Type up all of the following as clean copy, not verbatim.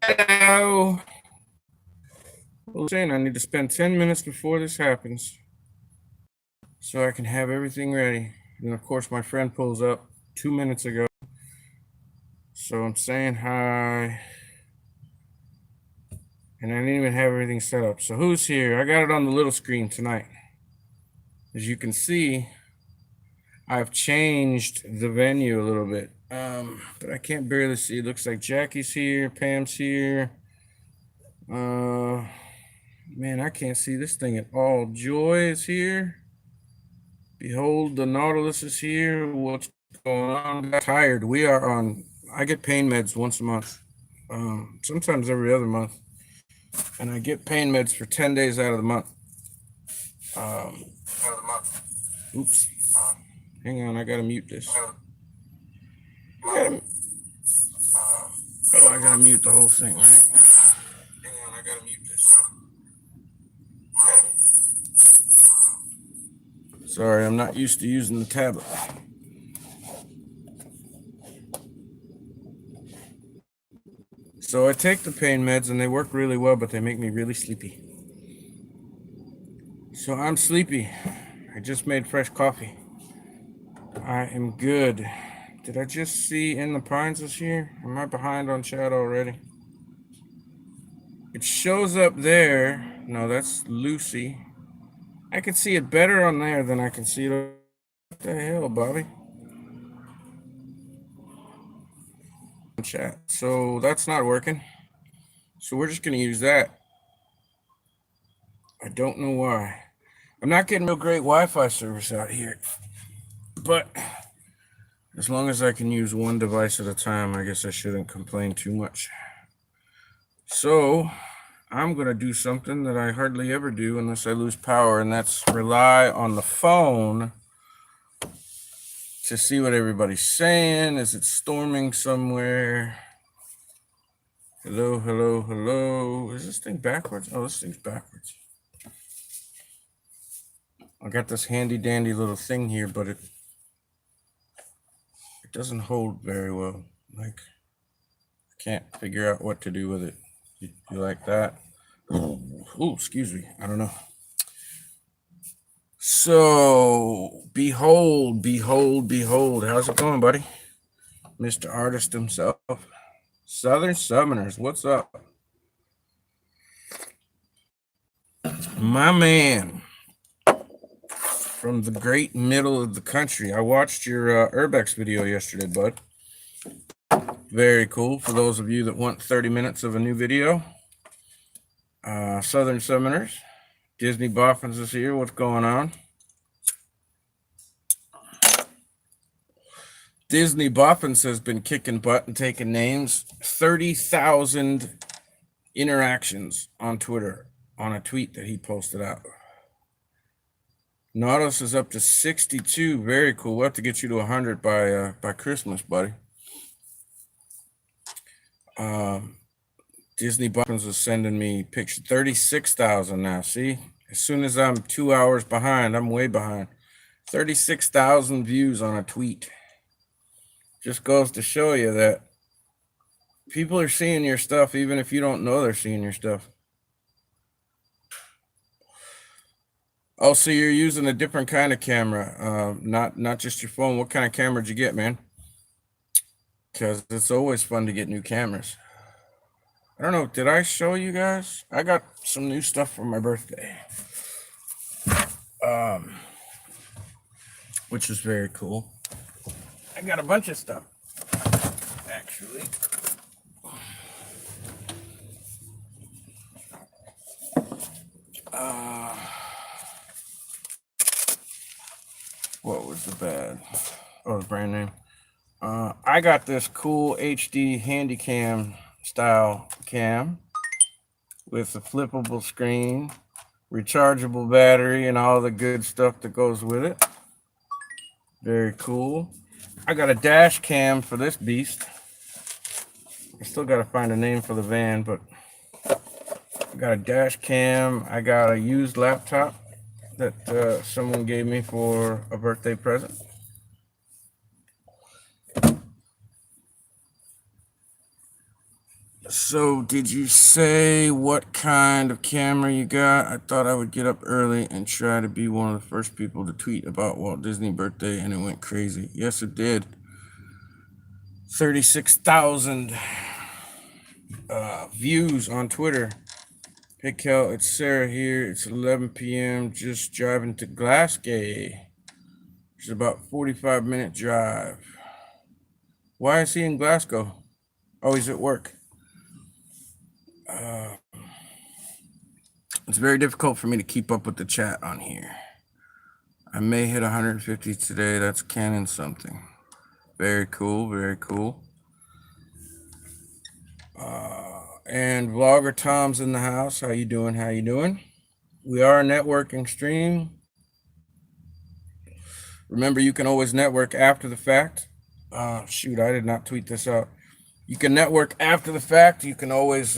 Hello. Well, saying I need to spend 10 minutes before this happens so I can have everything ready. And of course, my friend pulls up 2 minutes ago. So I'm saying hi. And I didn't even have everything set up. So who's here? I got it on the little screen tonight. As you can see, I've changed the venue a little bit. But I can't barely see. It looks like Jackie's here, Pam's here. Man, I can't see this thing at all. Joy is here. Behold, the Nautilus is here. What's going on? I'm tired. We are on. I get pain meds once a month, sometimes every other month, and I get pain meds for 10 days out of the month. Oops. Hang on, I gotta mute this. I gotta mute the whole thing, right? Hang on, I gotta mute this. Sorry, I'm not used to using the tablet. So I take the pain meds and they work really well, but they make me really sleepy. So I'm sleepy. I just made fresh coffee. I am good. Did I just see In the Pines this year? Am I behind on chat already? It shows up there. No, that's Lucy. I can see it better on there than I can see it. What the hell, Bobby? Chat. So that's not working. So we're just going to use that. I don't know why. I'm not getting real great Wi-Fi service out here. But as long as I can use one device at a time, I guess I shouldn't complain too much. So I'm going to do something that I hardly ever do unless I lose power, and that's rely on the phone to see what everybody's saying. Is it storming somewhere? Hello, hello, hello. Is this thing backwards? Oh, this thing's backwards. I got this handy dandy little thing here, but it doesn't hold very well. Like, I can't figure out what to do with it. You like that? Oh, excuse me. I don't know. So, behold, behold, behold. How's it going, buddy? Mr. Artist himself. Southern Southerners, what's up? My man from the great middle of the country. I watched your Urbex video yesterday, bud. Very cool. For those of you that want 30 minutes of a new video. Southern Southerners. Disney Boffins is here. What's going on? Disney Boffins has been kicking butt and taking names. 30,000 interactions on Twitter on a tweet that he posted out. Nautilus is up to 62. Very cool. We'll have to get you to 100 by Christmas, buddy. Disney Boffins is sending me pictures. 36,000 now. See? As soon as I'm 2 hours behind, I'm way behind. 36,000 views on a tweet. Just goes to show you that people are seeing your stuff even if you don't know they're seeing your stuff. Oh, so you're using a different kind of camera, not just your phone. What kind of camera did you get, man? Because it's always fun to get new cameras. I don't know. Did I show you guys? I got some new stuff for my birthday, which is very cool. I got a bunch of stuff, actually. What was the bad? Oh, the brand name. I got this cool HD Handycam style cam with a flippable screen, rechargeable battery, and all the good stuff that goes with it. Very cool. I got a dash cam for this beast. I still got to find a name for the van, but I got a dash cam. I got a used laptop that someone gave me for a birthday present. So, did you say what kind of camera you got? I thought I would get up early and try to be one of the first people to tweet about Walt Disney birthday, and it went crazy. Yes, it did. 36,000 views on Twitter. Hey, Kel, it's Sarah here. It's 11 p.m. Just driving to Glasgow. It's about 45-minute drive. Why is he in Glasgow? Oh, he's at work. It's very difficult for me to keep up with the chat on here. I may hit 150 today. That's Canon something. Very cool, very cool. And Vlogger Tom's in the house. How you doing? How you doing? We are a networking stream. Remember, you can always network after the fact. Shoot, I did not tweet this out. You can network after the fact. You can always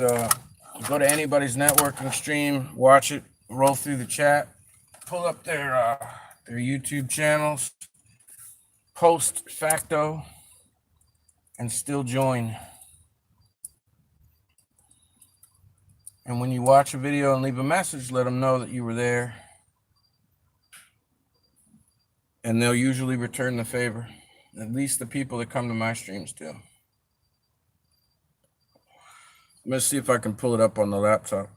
go to anybody's networking stream, watch it, roll through the chat, pull up their YouTube channels, post facto, and still join. And when you watch a video and leave a message, let them know that you were there. And they'll usually return the favor. At least the people that come to my streams do. I'm going to see if I can pull it up on the laptop.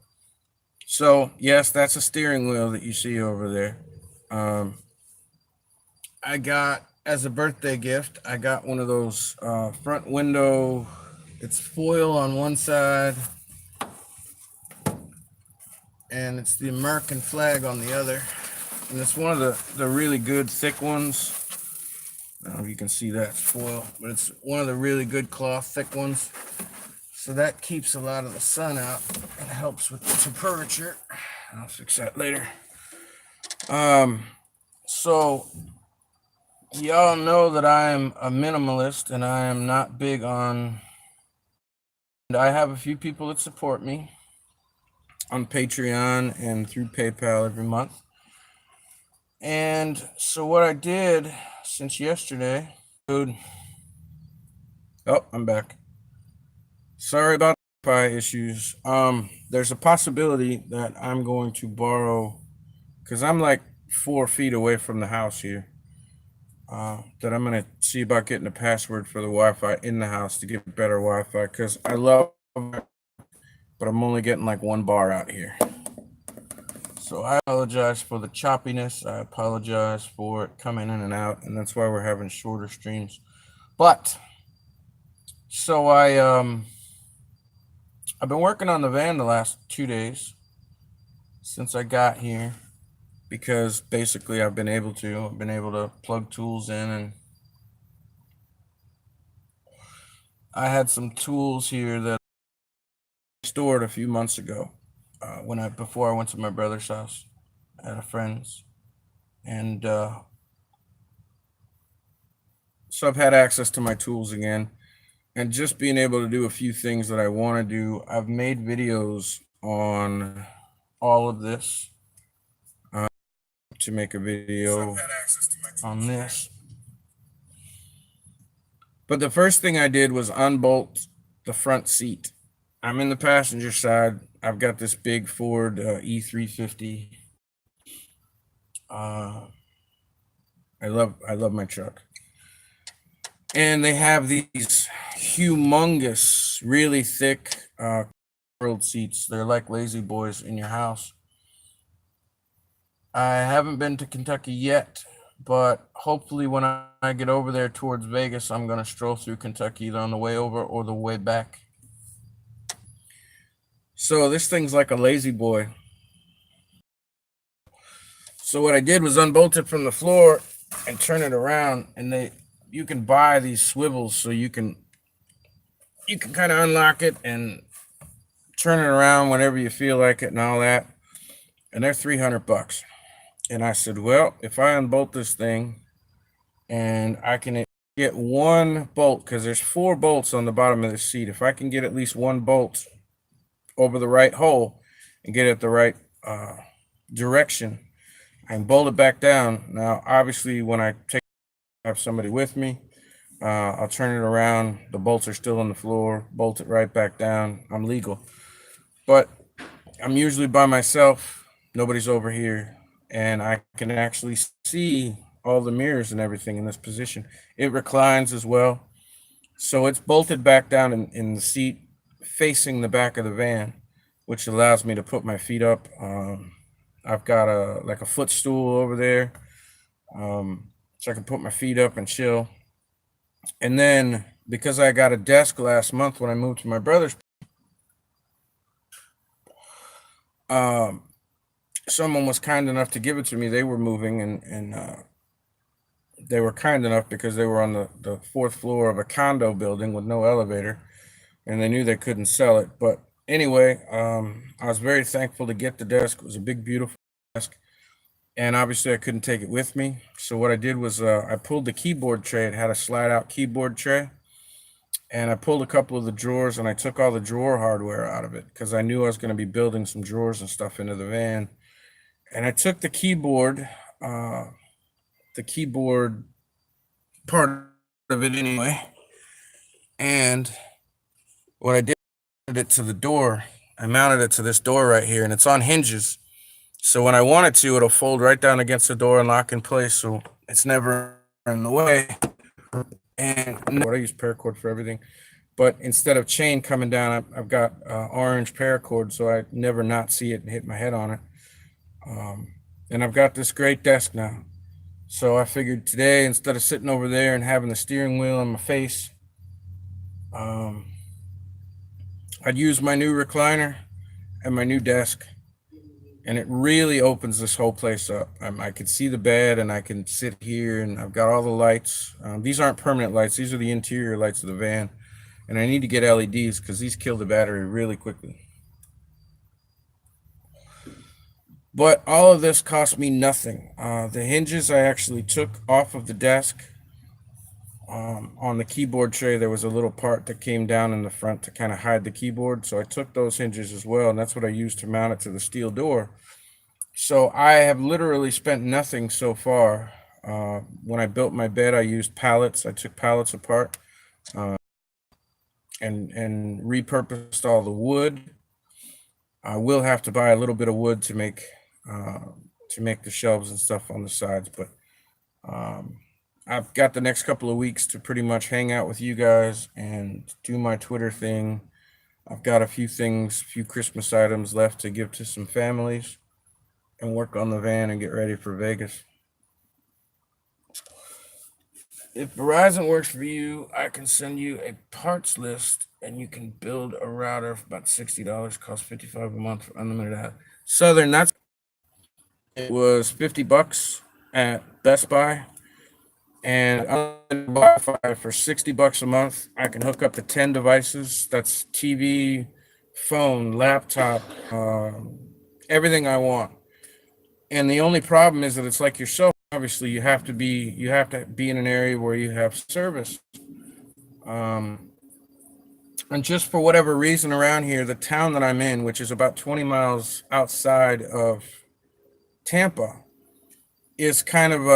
So, yes, that's a steering wheel that you see over there. I got, as a birthday gift, I got one of those front window, it's foil on one side, and it's the American flag on the other. And it's one of the really good thick ones. I don't know if you can see that, it's foil, but it's one of the really good cloth thick ones. So that keeps a lot of the sun out and helps with the temperature. I'll fix that later. So y'all know that I am a minimalist and I am not big on, and I have a few people that support me on Patreon and through PayPal every month. And so what I did since yesterday, oh, I'm back. Sorry about the Wi-Fi issues. There's a possibility that I'm going to borrow, because I'm like 4 feet away from the house here, that I'm going to see about getting a password for the Wi-Fi in the house to get better Wi-Fi, because I love it, but I'm only getting like 1 bar out here. So I apologize for the choppiness. I apologize for it coming in and out, and that's why we're having shorter streams. But so I've been working on the van the last 2 days since I got here, because basically I've been able to plug tools in, and I had some tools here that I stored a few months ago before I went to my brother's house at a friend's, and so I've had access to my tools again, and just being able to do a few things that I want to do. I've made videos on all of this to make a video on this. But the first thing I did was unbolt the front seat. I'm in the passenger side. I've got this big Ford E350. I love my truck. And they have these humongous, really thick world seats. They're like lazy boys in your house. I haven't been to Kentucky yet, but hopefully when I get over there towards Vegas, I'm going to stroll through Kentucky either on the way over or the way back. So this thing's like a lazy boy. So what I did was unbolt it from the floor and turn it around, and you can buy these swivels so you can kind of unlock it and turn it around whenever you feel like it and all that. And they're $300. And I said, well, if I unbolt this thing and I can get 1 bolt, because there's 4 bolts on the bottom of the seat. If I can get at least 1 bolt over the right hole and get it the right direction, I can bolt it back down. Now, obviously, when I have somebody with me, I'll turn it around. The bolts are still on the floor. Bolt it right back down. I'm legal. But I'm usually by myself. Nobody's over here. And I can actually see all the mirrors and everything in this position. It reclines as well. So it's bolted back down in the seat facing the back of the van, which allows me to put my feet up. I've got a footstool over there, so I can put my feet up and chill. And then because I got a desk last month when I moved to my brother's, um, someone was kind enough to give it to me. They were moving, and they were kind enough because they were on the fourth floor of a condo building with no elevator, and they knew they couldn't sell it. But anyway, I was very thankful to get the desk. It was a big, beautiful desk, and obviously I couldn't take it with me. So what I did was I pulled the keyboard tray. It had a slide-out keyboard tray, and I pulled a couple of the drawers, and I took all the drawer hardware out of it because I knew I was going to be building some drawers and stuff into the van. And I took uh, the keyboard part of it anyway, and what I did it to the door. I mounted it to this door right here, and it's on hinges. So when I want it to, it'll fold right down against the door and lock in place, so it's never in the way. And I use paracord for everything, but instead of chain coming down, I've got orange paracord, so I never not see it and hit my head on it. And I've got this great desk now. So I figured today, instead of sitting over there and having the steering wheel on my face, I'd use my new recliner and my new desk, and it really opens this whole place up. I can see the bed, and I can sit here, and I've got all the lights. These aren't permanent lights. These are the interior lights of the van, and I need to get LEDs because these kill the battery really quickly. But all of this cost me nothing. The hinges I actually took off of the desk. On the keyboard tray, there was a little part that came down in the front to kind of hide the keyboard. So I took those hinges as well, and that's what I used to mount it to the steel door. So I have literally spent nothing so far. When I built my bed, I used pallets. I took pallets apart and repurposed all the wood. I will have to buy a little bit of wood to make the shelves and stuff on the sides, but I've got the next couple of weeks to pretty much hang out with you guys and do my Twitter thing. I've got a few Christmas items left to give to some families and work on the van and get ready for Vegas. If Verizon works for you, I can send you a parts list and you can build a router for about $60, costs $55 a month for unlimited app. Southern, it was $50 at Best Buy, and unlimited Wi-Fi for $60 a month. I can hook up to 10 devices. That's TV, phone, laptop, everything I want. And the only problem is that it's like yourself. Obviously, you have to be in an area where you have service. And just for whatever reason around here, the town that I'm in, which is about 20 miles outside of Tampa, is kind of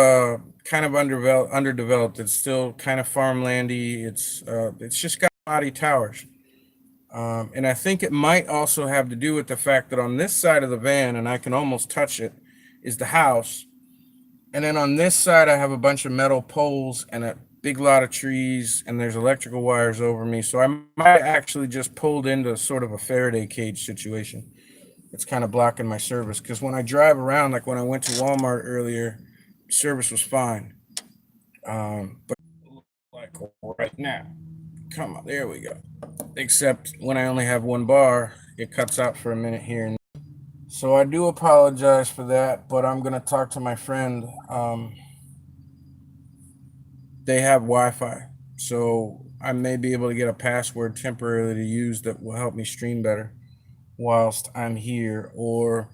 underdeveloped. It's still kind of farmlandy. It's just got spotty towers. And I think it might also have to do with the fact that on this side of the van, and I can almost touch it, is the house. And then on this side, I have a bunch of metal poles and a big lot of trees, and there's electrical wires over me. So I might actually just pulled into sort of a Faraday cage situation. It's kind of blocking my service because when I drive around, like when I went to Walmart earlier, service was fine. But like right now, come on, there we go. Except when I only have one bar, it cuts out for a minute here and so I do apologize for that, but I'm gonna talk to my friend. They have Wi-Fi, so I may be able to get a password temporarily to use that will help me stream better whilst I'm here, or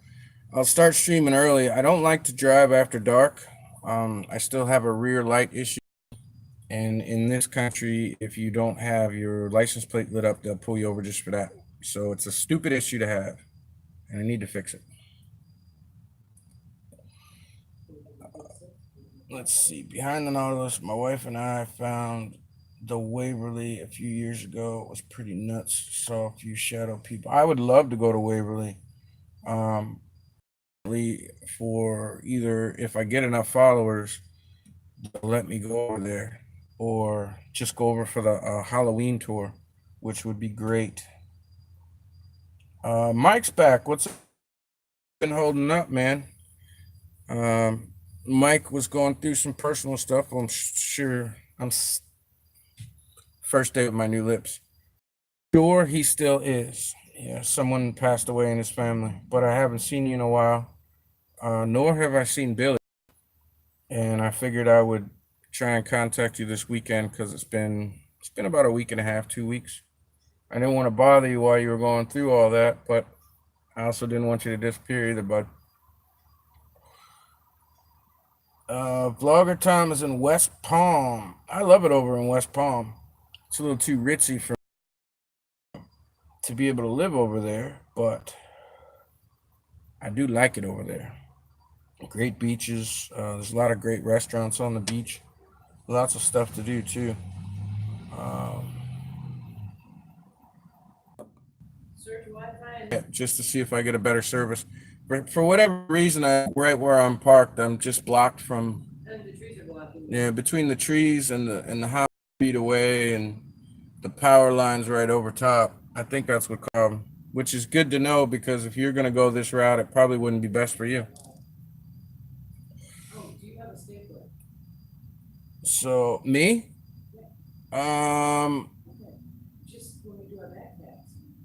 I'll start streaming early. I don't like to drive after dark. I still have a rear light issue, and in this country, if you don't have your license plate lit up, they'll pull you over just for that. So it's a stupid issue to have, and I need to fix it. Let's see. Behind the Nautilus, my wife and I found the Waverly a few years ago. It was pretty nuts. Saw a few shadow people. I would love to go to Waverly. Um, for either if I get enough followers, let me go over there, or just go over for the Halloween tour, which would be great. Mike's back. What's been holding up, man? Mike was going through some personal stuff. I'm sure. First day with my new lips. Sure, he still is. Yeah, someone passed away in his family, but I haven't seen you in a while. Nor have I seen Billy. And I figured I would try and contact you this weekend because it's been about a week and a half, 2 weeks. I didn't want to bother you while you were going through all that, but I also didn't want you to disappear either, bud. Vlogger Tom is in West Palm. I love it over in West Palm. It's a little too ritzy for to be able to live over there, but I do like it over there. Great beaches. There's a lot of great restaurants on the beach. Lots of stuff to do too. Yeah, just to see if I get a better service. But for whatever reason, right where I'm parked, I'm just blocked from. Yeah, between the trees and the house feet away, and the power lines right over top. I think that's what caused, which is good to know because if you're gonna go this route, it probably wouldn't be best for you. So me, um,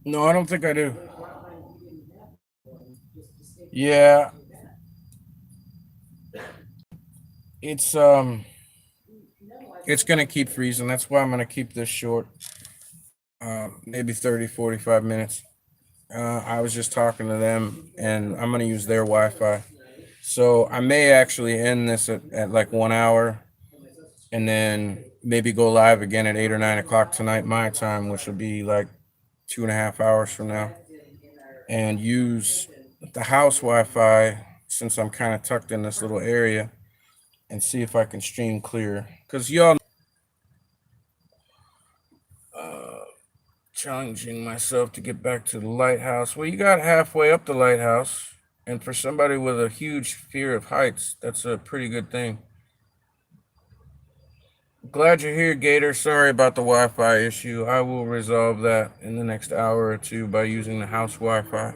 no, I don't think I do. Yeah, it's it's gonna keep freezing. That's why I'm gonna keep this short. Maybe 30, 45 minutes. I was just talking to them, and I'm gonna use their Wi-Fi. So I may actually end this at like 1 hour, and then maybe go live again at 8 or 9 o'clock tonight my time, which will be like 2.5 hours from now, and use the house Wi-Fi since I'm kind of tucked in this little area, and see if I can stream clear. Cause y'all challenging myself to get back to the lighthouse. Well, you got halfway up the lighthouse, and for somebody with a huge fear of heights, that's a pretty good thing. Glad you're here, Gator. Sorry about the Wi-Fi issue. I will resolve that in the next hour or two by using the house Wi-Fi.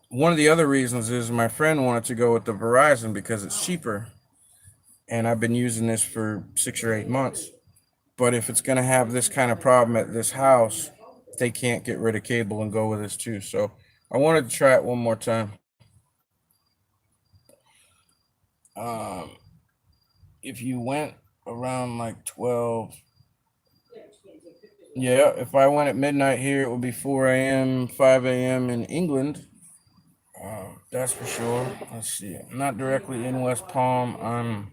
One of the other reasons is my friend wanted to go with the Verizon because it's cheaper, and I've been using this for 6 or 8 months. But if it's going to have this kind of problem at this house, they can't get rid of cable and go with this too. So I wanted to try it one more time. Um, if you went around like 12, yeah, if I went at midnight here, it would be 4 a.m., 5 a.m. in England. That's for sure. Let's see. I'm not directly in West Palm. I'm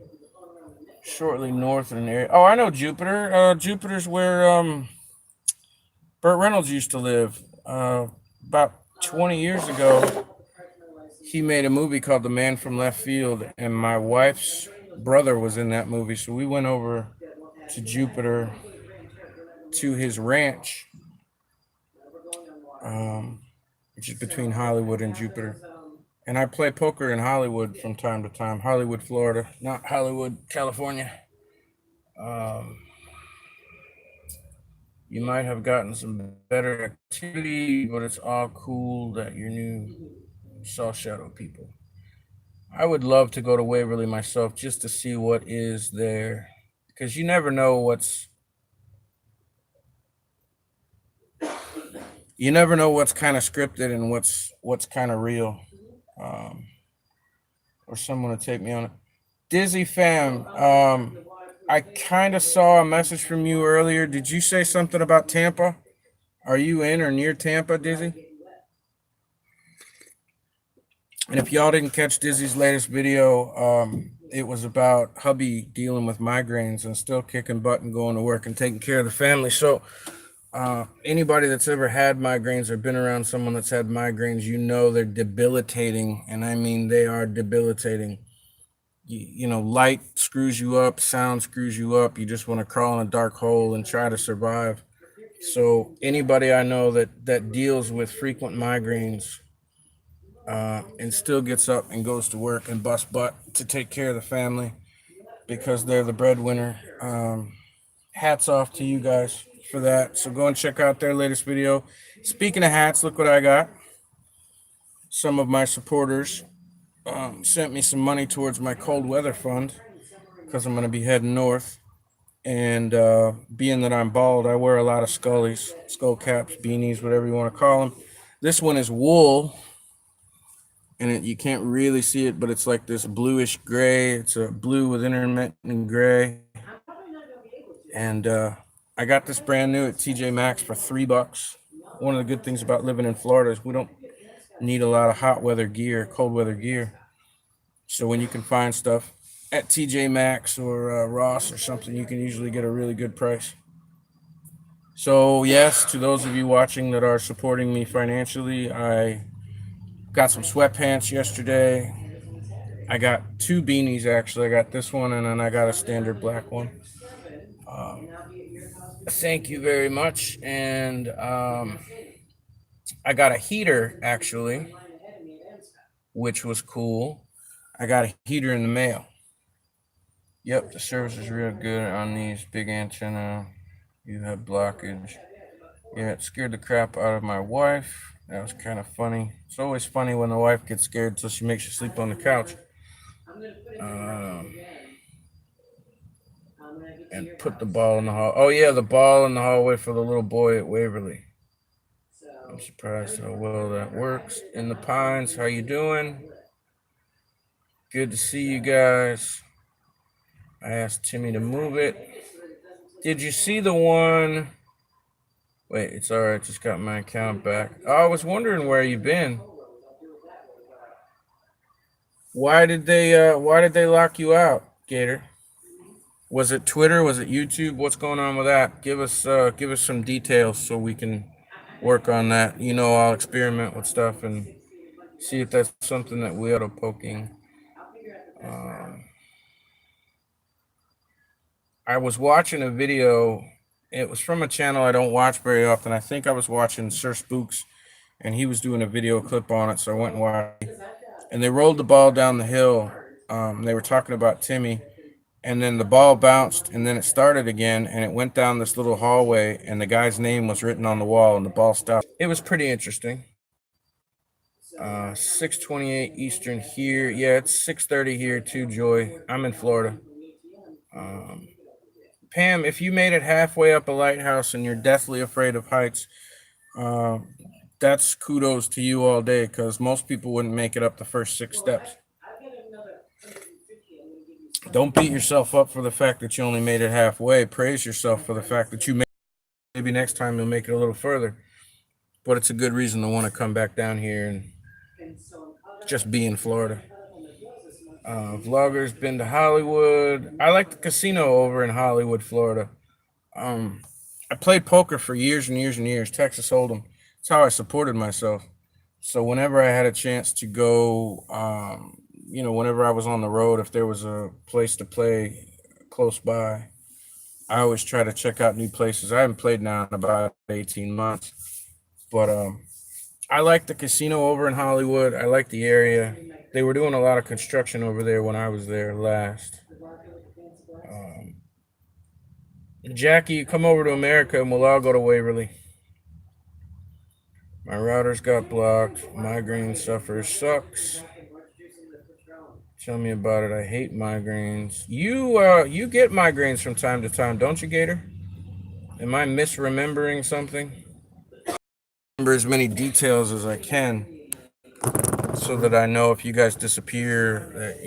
shortly north in an area. Oh, I know Jupiter. Jupiter's where Burt Reynolds used to live. About 20 years ago, he made a movie called The Man from Left Field, and my wife's brother was in that movie. So we went over to Jupiter to his ranch, which is between Hollywood and Jupiter. And I play poker in Hollywood from time to time. Hollywood, Florida, not Hollywood, California. You might have gotten some better activity, but it's all cool that you're new. Saw shadow people. I would love to go to Waverly myself just to see what is there, because you never know what's kind of scripted and what's kind of real. Or someone to take me on it. Dizzy fam, I kind of saw a message from you earlier. Did you say something about Tampa? Are you in or near Tampa, Dizzy? And if y'all didn't catch Dizzy's latest video, it was about hubby dealing with migraines and still kicking butt and going to work and taking care of the family. So anybody that's ever had migraines or been around someone that's had migraines, you know they're debilitating. And I mean, they are debilitating. light screws you up, sound screws you up. You just want to crawl in a dark hole and try to survive. So anybody I know that deals with frequent migraines and still gets up and goes to work and busts butt to take care of the family because they're the breadwinner. Hats off to you guys for that. So go and check out their latest video. Speaking of hats, look what I got. Some of my supporters sent me some money towards my cold weather fund because I'm going to be heading north. And being that I'm bald, I wear a lot of scullies, skull caps, beanies, whatever you want to call them. This one is wool, and you can't really see it, but it's like this bluish gray. It's a blue with intermittent gray. And I got this brand new at TJ Maxx for $3. One of the good things about living in Florida is we don't need a lot of hot weather gear, cold weather gear. So when you can find stuff at TJ Maxx or Ross or something, you can usually get a really good price. So yes, to those of you watching that are supporting me financially, I got some sweatpants yesterday. I got 2 beanies actually. I got this one and then I got a standard black one. Thank you very much. And I got a heater actually, which was cool. I got a heater in the mail. Yep, the service is real good on these big antenna. You have blockage. Yeah, it scared the crap out of my wife. That was kind of funny. It's always funny when the wife gets scared until she makes you sleep on the couch. And put the ball in the hall. Oh yeah, the ball in the hallway for the little boy at Waverly. I'm surprised how well that works. In the Pines, how you doing? Good to see you guys. I asked Timmy to move it. Did you see the one? Wait, it's all right. Just got my account back. Oh, I was wondering where you've been. Why did they lock you out, Gator? Was it Twitter? Was it YouTube? What's going on with that? Give us some details so we can work on that. I'll experiment with stuff and see if that's something that we ought to poking. I was watching a video. It was from a channel I don't watch very often. I think I was watching Sir Spooks, and he was doing a video clip on it, so I went and watched it. And they rolled the ball down the hill. They were talking about Timmy, and then the ball bounced, and then it started again, and it went down this little hallway, and the guy's name was written on the wall, and the ball stopped. It was pretty interesting. 6:28 Eastern here. Yeah, it's 6:30 here too, Joy. I'm in Florida. Pam, if you made it halfway up a lighthouse and you're deathly afraid of heights, that's kudos to you all day, because most people wouldn't make it up the first 6 steps. Don't beat yourself up for the fact that you only made it halfway. Praise yourself for the fact that you made it. Maybe next time you'll make it a little further. But it's a good reason to want to come back down here and just be in Florida. Vloggers been to Hollywood. I like the casino over in Hollywood, Florida. I played poker for years and years and years, Texas Hold'em. That's how I supported myself. So whenever I had a chance to go, whenever I was on the road, if there was a place to play close by, I always try to check out new places. I haven't played now in about 18 months. But I like the casino over in Hollywood. I like the area. They were doing a lot of construction over there when I was there last. Jackie, come over to America and we'll all go to Waverly. My router's got blocked. Migraine suffers. Sucks. Tell me about it. I hate migraines. You get migraines from time to time, don't you, Gator? Am I misremembering something? Remember as many details as I can, so that I know if you guys disappear, that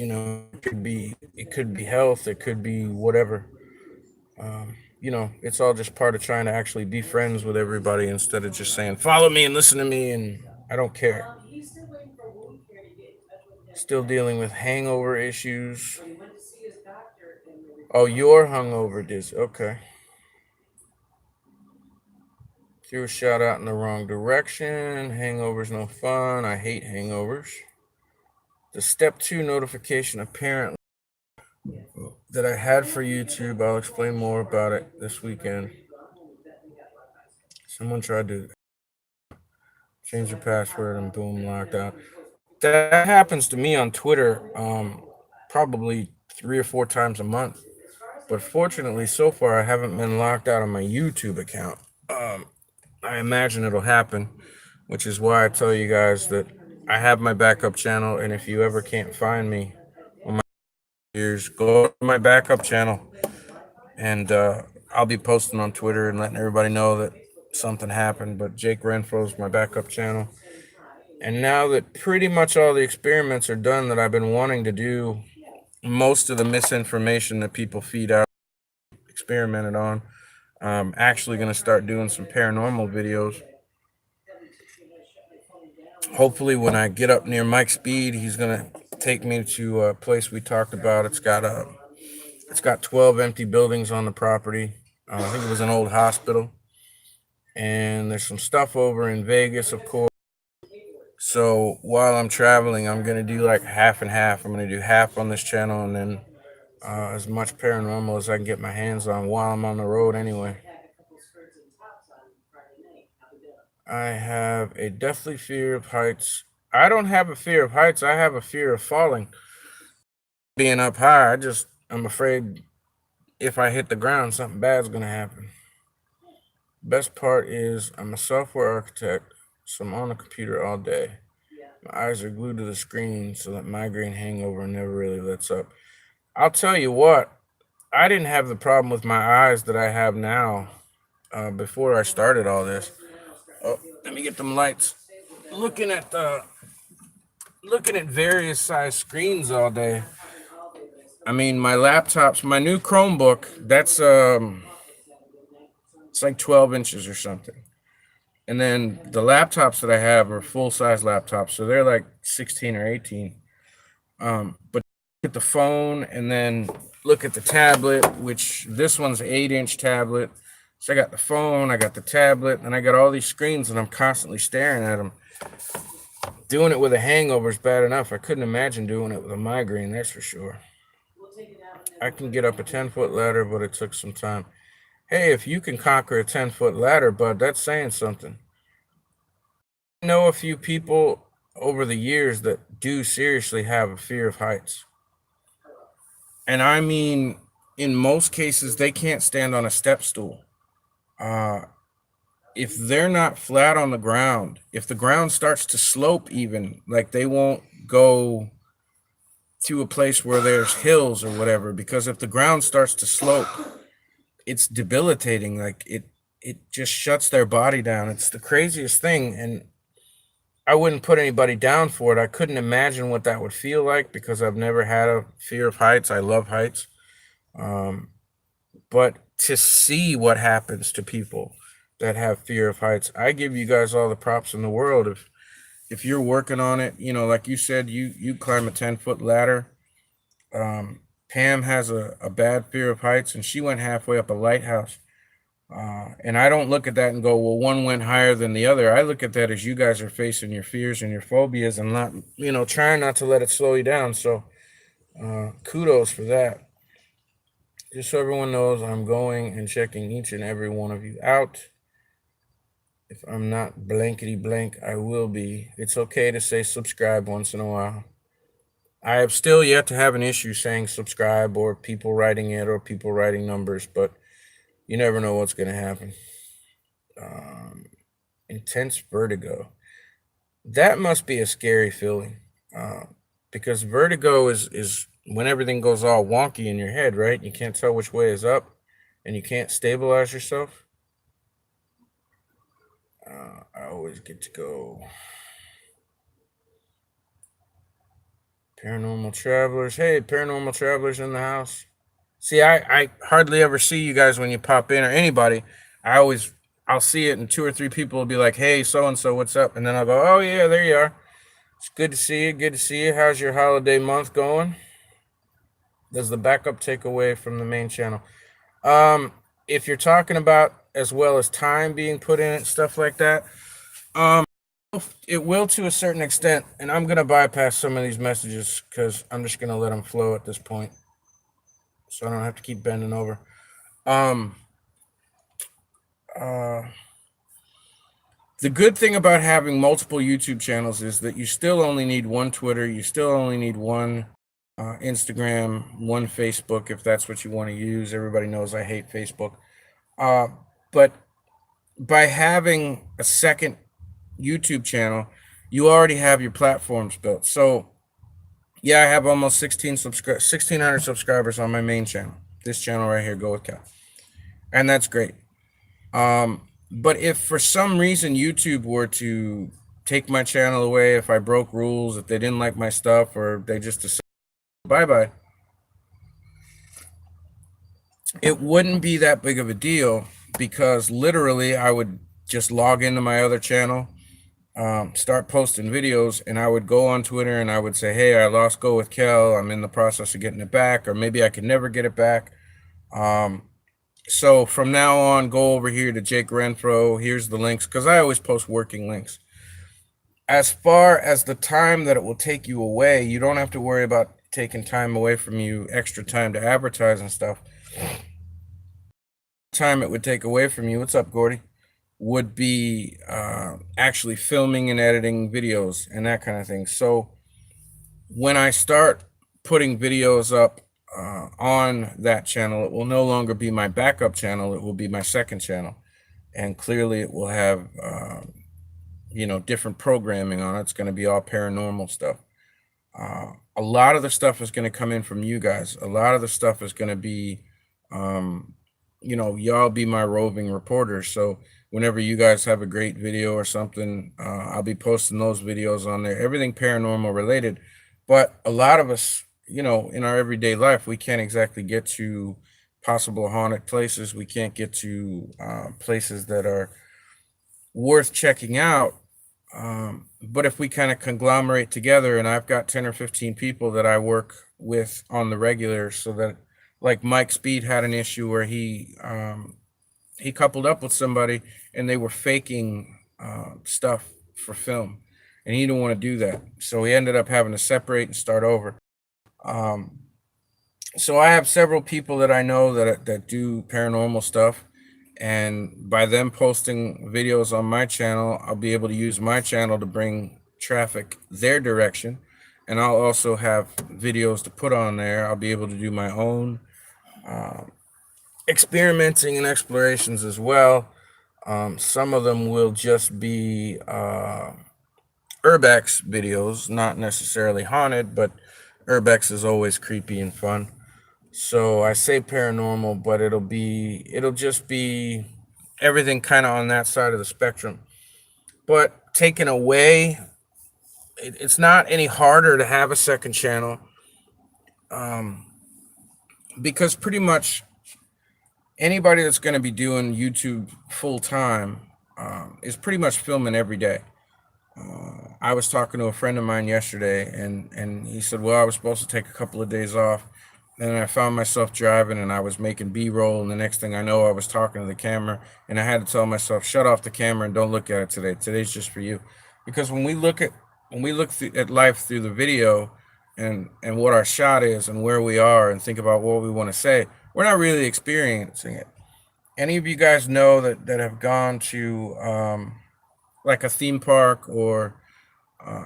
it could be health, it could be whatever. It's all just part of trying to actually be friends with everybody instead of just saying follow me and listen to me, and I don't care. Still dealing with hangover issues. Oh, you're hungover, Diz. Okay. Threw a shot out in the wrong direction. Hangovers no fun. I hate hangovers. The step 2 notification apparently that I had for YouTube. I'll explain more about it this weekend. Someone tried to change the password and boom, locked out. That happens to me on Twitter probably 3 or 4 times a month. But fortunately, so far, I haven't been locked out of my YouTube account. I imagine it'll happen, which is why I tell you guys that I have my backup channel, and if you ever can't find me on my years, go to my backup channel, and I'll be posting on Twitter and letting everybody know that something happened. But Jake Renfro's my backup channel. And now that pretty much all the experiments are done that I've been wanting to do, most of the misinformation that people feed out, experimented on, I'm actually going to start doing some paranormal videos. Hopefully, when I get up near Mike Speed, he's going to take me to a place we talked about. It's got 12 empty buildings on the property. I think it was an old hospital. And there's some stuff over in Vegas, of course. So while I'm traveling, I'm going to do like half and half. I'm going to do half on this channel and then as much paranormal as I can get my hands on while I'm on the road anyway. I have a deathly fear of heights. I don't have a fear of heights. I have a fear of falling. Being up high, I'm afraid if I hit the ground, something bad's going to happen. Best part is I'm a software architect, so I'm on the computer all day. My eyes are glued to the screen, so that migraine hangover never really lets up. I'll tell you what, I didn't have the problem with my eyes that I have now before I started all this. Oh, let me get them lights. Looking at various size screens all day. I mean, my laptops, my new Chromebook, that's it's like 12 inches or something. And then the laptops that I have are full-size laptops, so they're like 16 or 18. But look at the phone, and then look at the tablet, which this one's an 8-inch tablet. So I got the phone, I got the tablet, and I got all these screens, and I'm constantly staring at them. Doing it with a hangover is bad enough. I couldn't imagine doing it with a migraine, that's for sure. I can get up a 10-foot ladder, but it took some time. Hey, if you can conquer a 10-foot ladder, bud, that's saying something. I know a few people over the years that do seriously have a fear of heights. And I mean, in most cases, they can't stand on a step stool. If they're not flat on the ground, if the ground starts to slope even, like they won't go to a place where there's hills or whatever, because if the ground starts to slope, it's debilitating. Like it just shuts their body down. It's the craziest thing, and I wouldn't put anybody down for it. I couldn't imagine what that would feel like because I've never had a fear of heights. I love heights. But to see what happens to people that have fear of heights, I give you guys all the props in the world. If you're working on it, like you said, you climb a 10-foot ladder. Pam has a bad fear of heights, and she went halfway up a lighthouse. And I don't look at that and go, well, one went higher than the other. I look at that as you guys are facing your fears and your phobias and not, trying not to let it slow you down. So kudos for that. Just so everyone knows, I'm going and checking each and every one of you out. If I'm not blankety blank, I will be. It's okay to say subscribe once in a while. I have still yet to have an issue saying subscribe or people writing it or people writing numbers, but you never know what's going to happen. Intense vertigo. That must be a scary feeling because vertigo is when everything goes all wonky in your head, right? You can't tell which way is up and you can't stabilize yourself. I always get to go. Paranormal Travelers. Hey, Paranormal Travelers in the house. See, I hardly ever see you guys when you pop in or anybody. I'll see it and 2 or 3 people will be like, hey, so-and-so, what's up? And then I'll go, oh, yeah, there you are. It's good to see you. Good to see you. How's your holiday month going? Does the backup take away from the main channel? If you're talking about as well as time being put in it, stuff like that, it will to a certain extent. And I'm going to bypass some of these messages because I'm just going to let them flow at this point. so I don't have to keep bending over. Um, uh, the good thing about having multiple YouTube channels is that you still only need one Twitter, you still only need one Instagram, one Facebook, if that's what you want to use. Everybody knows I hate Facebook. But by having a second YouTube channel, you already have your platforms built. So yeah, I have almost 1,600 subscribers on my main channel. This channel right here, Go with Cal. And that's great. But if for some reason YouTube were to take my channel away, if I broke rules, if they didn't like my stuff, or they just decided bye-bye, it wouldn't be that big of a deal, because literally I would just log into my other channel, start posting videos, and I would go on Twitter and I would say, hey, I lost Go with Kel, I'm in the process of getting it back, or maybe I could never get it back. So from now on, go over here to Jake Renfro. Here's the links, because I always post working links. As far as the time that it will take you away, you don't have to worry about taking time away from you, extra time to advertise and stuff. Time it would take away from you, what's up, Gordy, would be actually filming and editing videos and that kind of thing. So when I start putting videos up on that channel, it will no longer be my backup channel, it will be my second channel, and clearly it will have different programming on it. It's going to be all paranormal stuff. A lot of the stuff is going to come in from you guys. A lot of the stuff is going to be y'all be my roving reporters. So whenever you guys have a great video or something, I'll be posting those videos on there, everything paranormal related. But a lot of us, in our everyday life, we can't exactly get to possible haunted places. We can't get to places that are worth checking out. But if we kind of conglomerate together, and I've got 10 or 15 people that I work with on the regular, so that, like, Mike Speed had an issue where he coupled up with somebody and they were faking stuff for film, and he didn't want to do that. So he ended up having to separate and start over. So I have several people that I know that do paranormal stuff, and by them posting videos on my channel, I'll be able to use my channel to bring traffic their direction, and I'll also have videos to put on there. I'll be able to do my own experimenting and explorations as well. Some of them will just be urbex videos, not necessarily haunted, but urbex is always creepy and fun. So I say paranormal, but it'll just be everything kind of on that side of the spectrum. But taken away, it's not any harder to have a second channel, because pretty much anybody that's going to be doing YouTube full time is pretty much filming every day. I was talking to a friend of mine yesterday, and he said, well, I was supposed to take a couple of days off. And I found myself driving, and I was making B-roll, and the next thing I know, I was talking to the camera, and I had to tell myself, shut off the camera and don't look at it today. Today's just for you. Because when we look at life through the video, and what our shot is and where we are, and think about what we want to say, we're not really experiencing it. Any of you guys know that have gone to like a theme park, or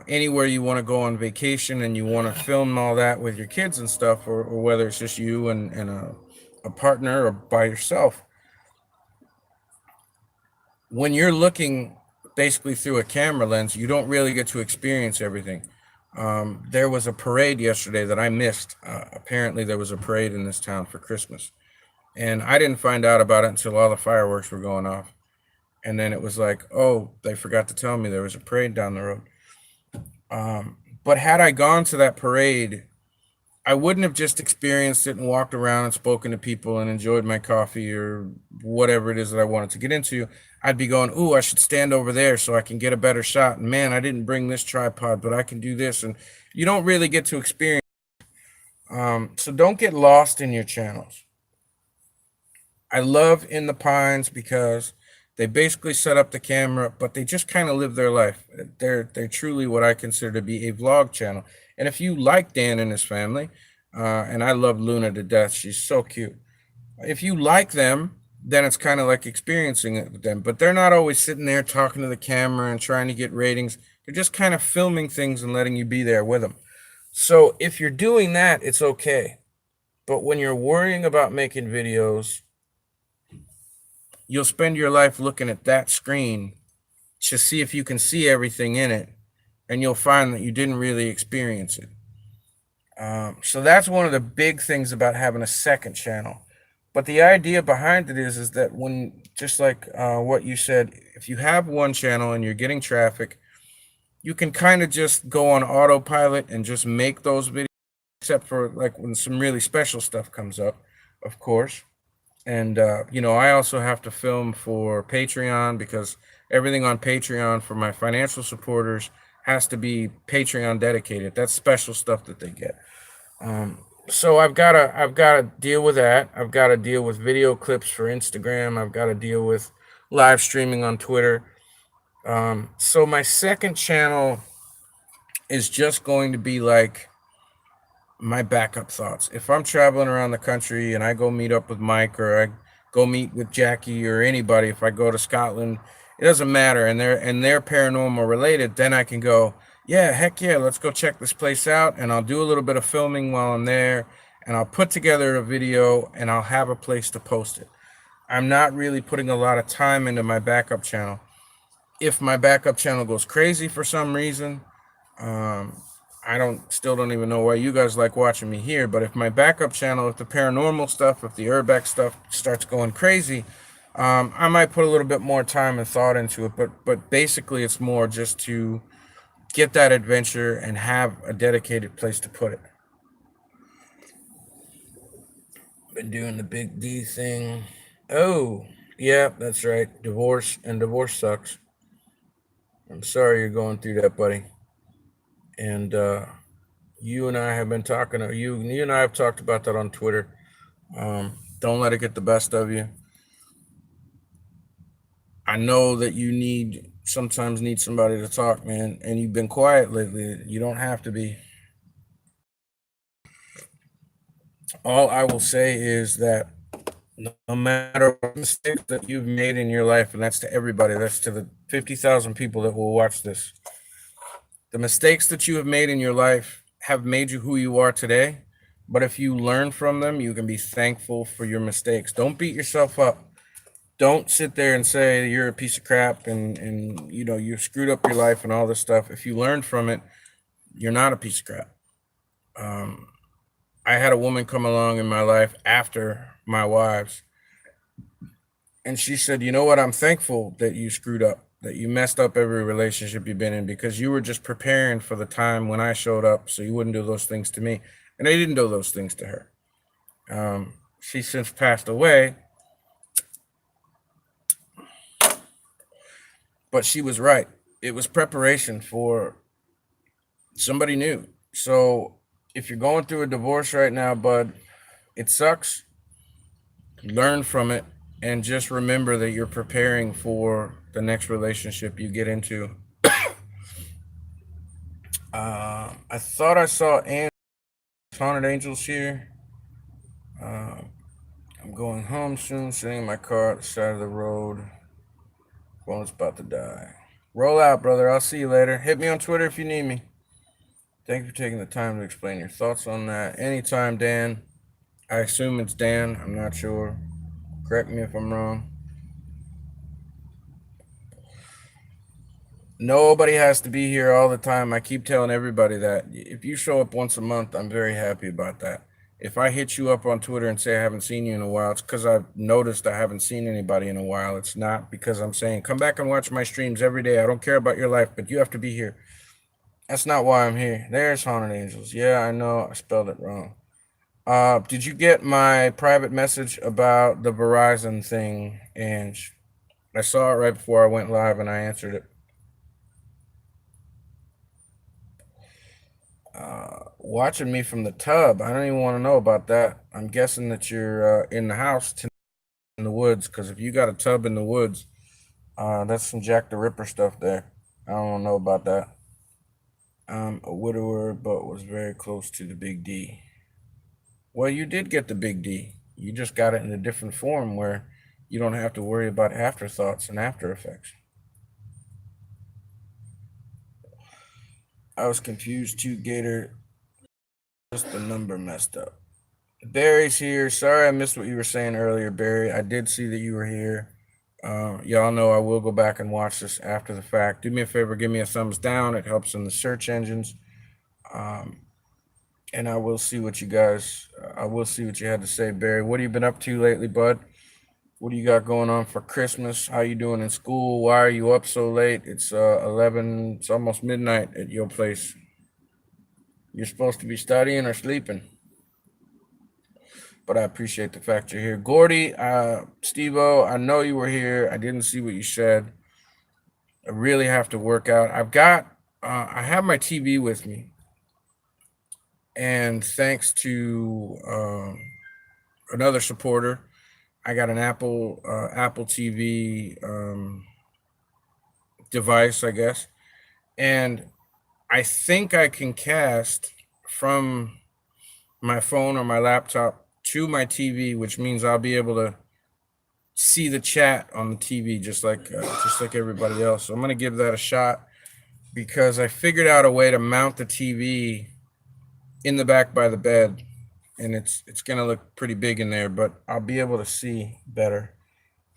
anywhere you want to go on vacation and you want to film all that with your kids and stuff, or whether it's just you and a partner or by yourself, when you're looking basically through a camera lens, you don't really get to experience everything. There was a parade yesterday that I missed. Apparently there was a parade in this town for Christmas, and I didn't find out about it until all the fireworks were going off. And then it was like, oh, they forgot to tell me there was a parade down the road. But had I gone to that parade, I wouldn't have just experienced it and walked around and spoken to people and enjoyed my coffee or whatever it is that I wanted to get into. I'd be going, ooh, I should stand over there so I can get a better shot. And man, I didn't bring this tripod, but I can do this. And you don't really get to experience. So don't get lost in your channels. I love In the Pines because they basically set up the camera, but they just kind of live their life. They're truly what I consider to be a vlog channel. And if you like Dan and his family, and I love Luna to death. She's so cute. If you like them, then it's kind of like experiencing it with them. But they're not always sitting there talking to the camera and trying to get ratings. They're just kind of filming things and letting you be there with them. So if you're doing that, it's okay. But when you're worrying about making videos, you'll spend your life looking at that screen to see if you can see everything in it, and you'll find that you didn't really experience it. So that's one of the big things about having a second channel. But the idea behind it is that when, just like what you said, if you have one channel and you're getting traffic, you can kind of just go on autopilot and just make those videos, except for like when some really special stuff comes up, of course. And, I also have to film for Patreon because everything on Patreon for my financial supporters has to be Patreon dedicated. That's special stuff that they get. So I've gotta deal with that. I've got to deal with video clips for Instagram. I've got to deal with live streaming on Twitter. So my second channel is just going to be like my backup thoughts. If I'm traveling around the country and I go meet up with Mike, or I go meet with Jackie or anybody, if I go to Scotland, it doesn't matter, and they're paranormal related, then I can go, yeah, heck yeah, let's go check this place out, and I'll do a little bit of filming while I'm there, and I'll put together a video, and I'll have a place to post it. I'm not really putting a lot of time into my backup channel. If my backup channel goes crazy for some reason, I don't even know why you guys like watching me here, but if my backup channel, if the paranormal stuff, if the urbex stuff starts going crazy, I might put a little bit more time and thought into it. But basically, it's more just to get that adventure and have a dedicated place to put it. Been doing the big D thing. Oh, yeah, that's right. Divorce, and divorce sucks. I'm sorry you're going through that, buddy. And you and I have been talking. You and I have talked about that on Twitter. Don't let it get the best of you. I know that you sometimes need somebody to talk, man, and you've been quiet lately. You don't have to be. All I will say is that no matter what mistakes that you've made in your life, and that's to everybody, that's to the 50,000 people that will watch this, the mistakes that you have made in your life have made you who you are today. But if you learn from them, you can be thankful for your mistakes. Don't beat yourself up. Don't sit there and say you're a piece of crap and you screwed up your life and all this stuff. If you learn from it, you're not a piece of crap. I had a woman come along in my life after my wives, and she said, "You know what? I'm thankful that you screwed up, that you messed up every relationship you've been in, because you were just preparing for the time when I showed up, so you wouldn't do those things to me." And I didn't do those things to her. She's since passed away, but she was right. It was preparation for somebody new. So if you're going through a divorce right now, bud, it sucks. Learn from it and just remember that you're preparing for the next relationship you get into. I thought I saw Haunted Angels here. I'm going home soon, sitting in my car at the side of the road. Phone's about to die. Roll out, brother. I'll see you later. Hit me on Twitter if you need me. Thank you for taking the time to explain your thoughts on that. Anytime, Dan. I assume it's Dan. I'm not sure. Correct me if I'm wrong. Nobody has to be here all the time. I keep telling everybody that. If you show up once a month, I'm very happy about that. If I hit you up on Twitter and say I haven't seen you in a while, it's because I've noticed I haven't seen anybody in a while. It's not because I'm saying, come back and watch my streams every day. I don't care about your life, but you have to be here. That's not why I'm here. There's Haunted Angels. Yeah, I know I spelled it wrong. Did you get my private message about the Verizon thing, Ange? I saw it right before I went live and I answered it. Watching me from the tub. I don't even want to know about that. I'm guessing that you're in the house in the woods, because if you got a tub in the woods, that's some Jack the Ripper stuff there. I don't know about that. I'm a widower, but was very close to the Big D. Well, you did get the big D. You just got it in a different form where you don't have to worry about afterthoughts and after effects. I was confused too, Gator. Just the number messed up. Barry's here. Sorry I missed what you were saying earlier, Barry. I did see that you were here. Y'all know I will go back and watch this after the fact. Do me a favor, give me a thumbs down. It helps in the search engines. And I will see what you guys, I will see what you had to say, Barry. What have you been up to lately, bud? What do you got going on for Christmas? How you doing in school? Why are you up so late? It's 11, it's almost midnight at your place. You're supposed to be studying or sleeping. But I appreciate the fact you're here. Gordy, Steve-O, I know you were here. I didn't see what you said. I really have to work out. I have my TV with me. And thanks to another supporter, I got an Apple TV device, I guess. And I think I can cast from my phone or my laptop to my TV, which means I'll be able to see the chat on the TV just like everybody else. So I'm gonna give that a shot because I figured out a way to mount the TV in the back by the bed, and it's gonna look pretty big in there, but I'll be able to see better,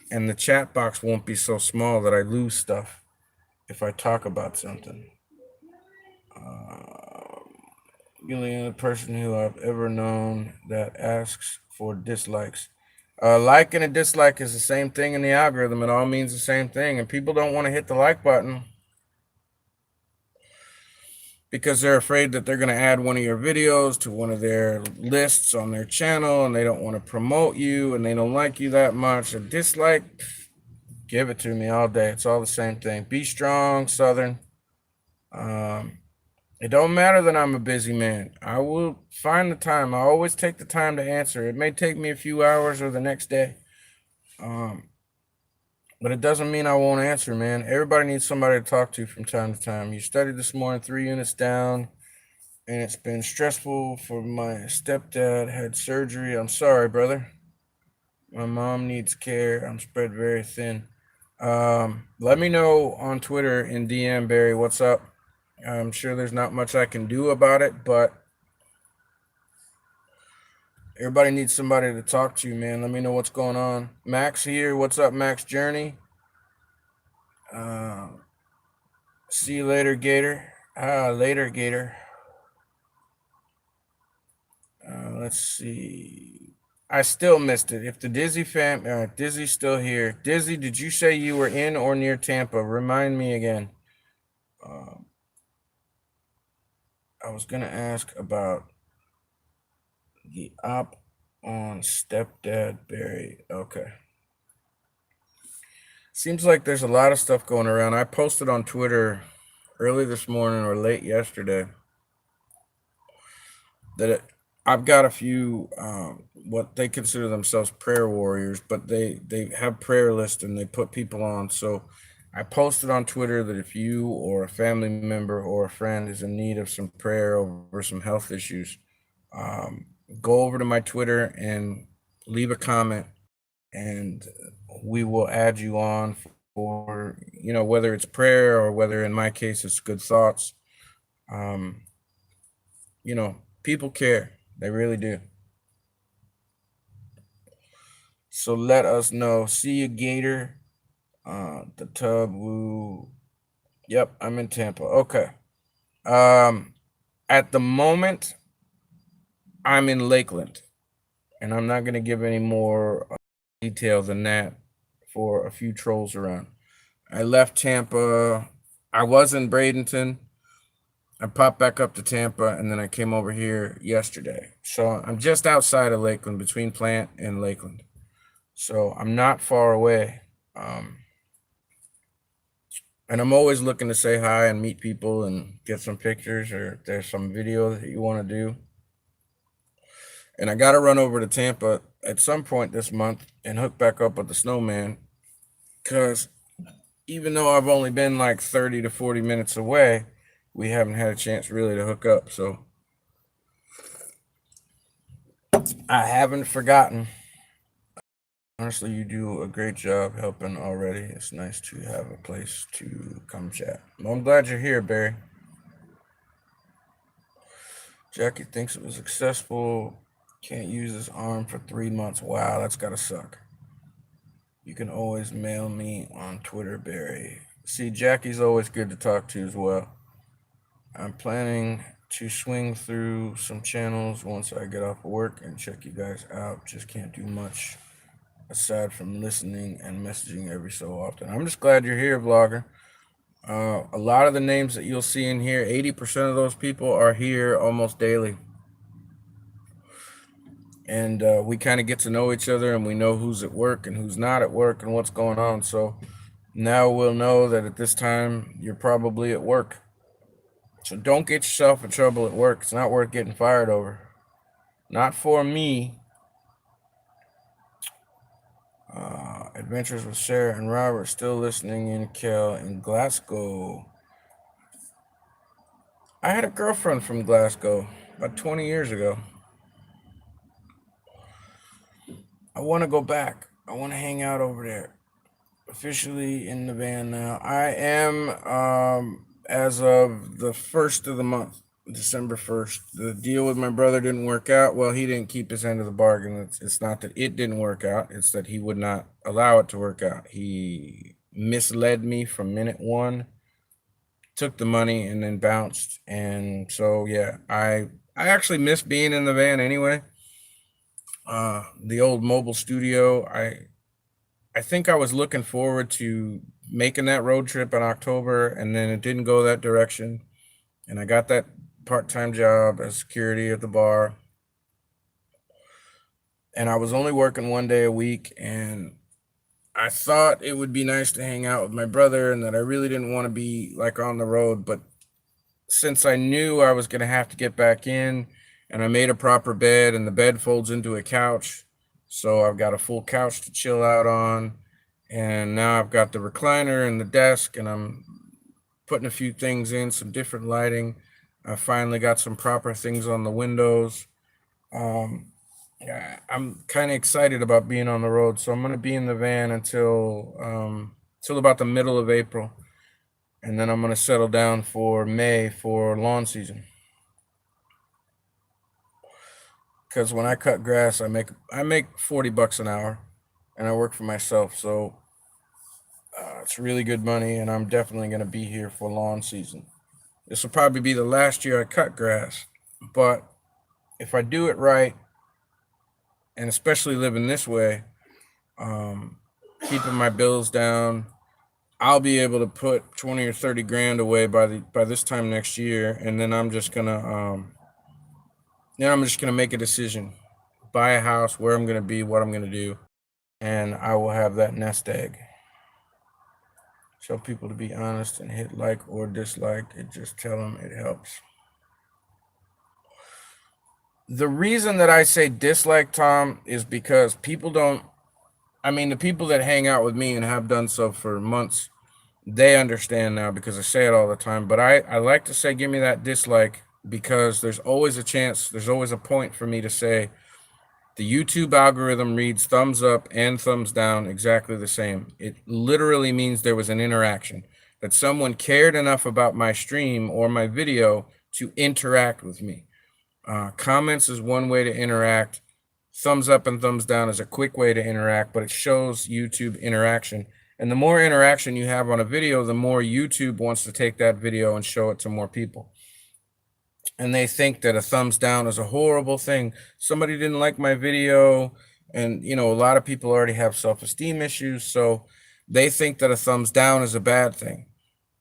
and the chat box won't be so small that I lose stuff if I talk about something. The only person who I've ever known that asks for dislikes. Like and a dislike is the same thing in the algorithm. It all means the same thing, and people don't want to hit the like button because they're afraid that they're going to add one of your videos to one of their lists on their channel, and they don't want to promote you, and they don't like you that much. A dislike, give it to me all day. It's all the same thing. Be strong, Southern. It don't matter that I'm a busy man. I will find the time. I always take the time to answer. It may take me a few hours or the next day. But it doesn't mean I won't answer, man. Everybody needs somebody to talk to from time to time. You studied this morning, 3 units down, and it's been stressful for my stepdad, had surgery. I'm sorry, brother. My mom needs care. I'm spread very thin. Let me know on Twitter in DM, Barry, what's up? I'm sure there's not much I can do about it, but everybody needs somebody to talk to, man. Let me know what's going on. Max here. What's up, Max Journey? See you later, Gator. Later, Gator. Let's see. I still missed it. If the Dizzy fam, Dizzy's still here. Dizzy, did you say you were in or near Tampa? Remind me again. I was gonna ask about the op on stepdad Barry. Okay. Seems like there's a lot of stuff going around. I posted on Twitter early this morning or late yesterday that I've got a few what they consider themselves prayer warriors, but they have prayer lists and they put people on. So I posted on Twitter that if you or a family member or a friend is in need of some prayer over some health issues, go over to my Twitter and leave a comment, and we will add you on for, whether it's prayer or whether in my case it's good thoughts. People care. They really do. So let us know. See you, Gator. The tub. Woo. Yep, I'm in Tampa. Okay. At the moment, I'm in Lakeland, and I'm not going to give any more detail than that for a few trolls around. I left Tampa. I was in Bradenton. I popped back up to Tampa, and then I came over here yesterday. So I'm just outside of Lakeland, between Plant and Lakeland. So I'm not far away. And I'm always looking to say hi and meet people and get some pictures, or if there's some video that you want to do. And I got to run over to Tampa at some point this month and hook back up with the snowman, because even though I've only been like 30 to 40 minutes away, we haven't had a chance really to hook up. So I haven't forgotten. Honestly, you do a great job helping already. It's nice to have a place to come chat. Well, I'm glad you're here, Barry. Jackie thinks it was successful. Can't use his arm for 3 months. Wow, that's gotta suck. You can always mail me on Twitter, Barry. See, Jackie's always good to talk to as well. I'm planning to swing through some channels once I get off work and check you guys out. Just can't do much aside from listening and messaging every so often. I'm just glad you're here, vlogger. A lot of the names that you'll see in here, 80% of those people are here almost daily. And we kind of get to know each other, and we know who's at work and who's not at work and what's going on. So now we'll know that at this time you're probably at work. So don't get yourself in trouble at work. It's not worth getting fired over. Not for me. Adventures with Sarah and Robert, still listening in Kel in Glasgow. I had a girlfriend from Glasgow about 20 years ago. I want to go back. I want to hang out over there. Officially in the van now. I am as of the 1st of the month, December 1st. The deal with my brother didn't work out. Well, he didn't keep his end of the bargain. It's not that it didn't work out. It's that he would not allow it to work out. He misled me from minute one, took the money, and then bounced. And so, yeah, I actually miss being in the van anyway. The old mobile studio, I think I was looking forward to making that road trip in October, and then it didn't go that direction. And I got that part-time job as security at the bar. And I was only working 1 day a week, and I thought it would be nice to hang out with my brother and that I really didn't want to be like on the road. But since I knew I was going to have to get back in, and I made a proper bed, and the bed folds into a couch, so I've got a full couch to chill out on. And now I've got the recliner and the desk, and I'm putting a few things in, some different lighting. I finally got some proper things on the windows. Yeah, I'm kind of excited about being on the road, so I'm going to be in the van until about the middle of April, and then I'm going to settle down for May for lawn season. Because when I cut grass, I make $40 an hour, and I work for myself, so it's really good money, and I'm definitely going to be here for lawn season. This will probably be the last year I cut grass, but if I do it right, and especially living this way, keeping my bills down, I'll be able to put 20 or 30 grand away by this time next year, and then I'm just gonna make a decision, buy a house, where I'm gonna be, what I'm gonna do, and I will have that nest egg. Tell people to be honest and hit like or dislike it. Just tell them it helps. The reason that I say dislike, Tom, is because people don't. I mean, the people that hang out with me and have done so for months, they understand now because I say it all the time. But I like to say, give me that dislike, because there's always a chance, there's always a point for me to say, the YouTube algorithm reads thumbs up and thumbs down exactly the same. It literally means there was an interaction, that someone cared enough about my stream or my video to interact with me. Comments is one way to interact. Thumbs up and thumbs down is a quick way to interact, but it shows YouTube interaction. And the more interaction you have on a video, the more YouTube wants to take that video and show it to more people. And they think that a thumbs down is a horrible thing. Somebody didn't like my video, and a lot of people already have self-esteem issues, so they think that a thumbs down is a bad thing.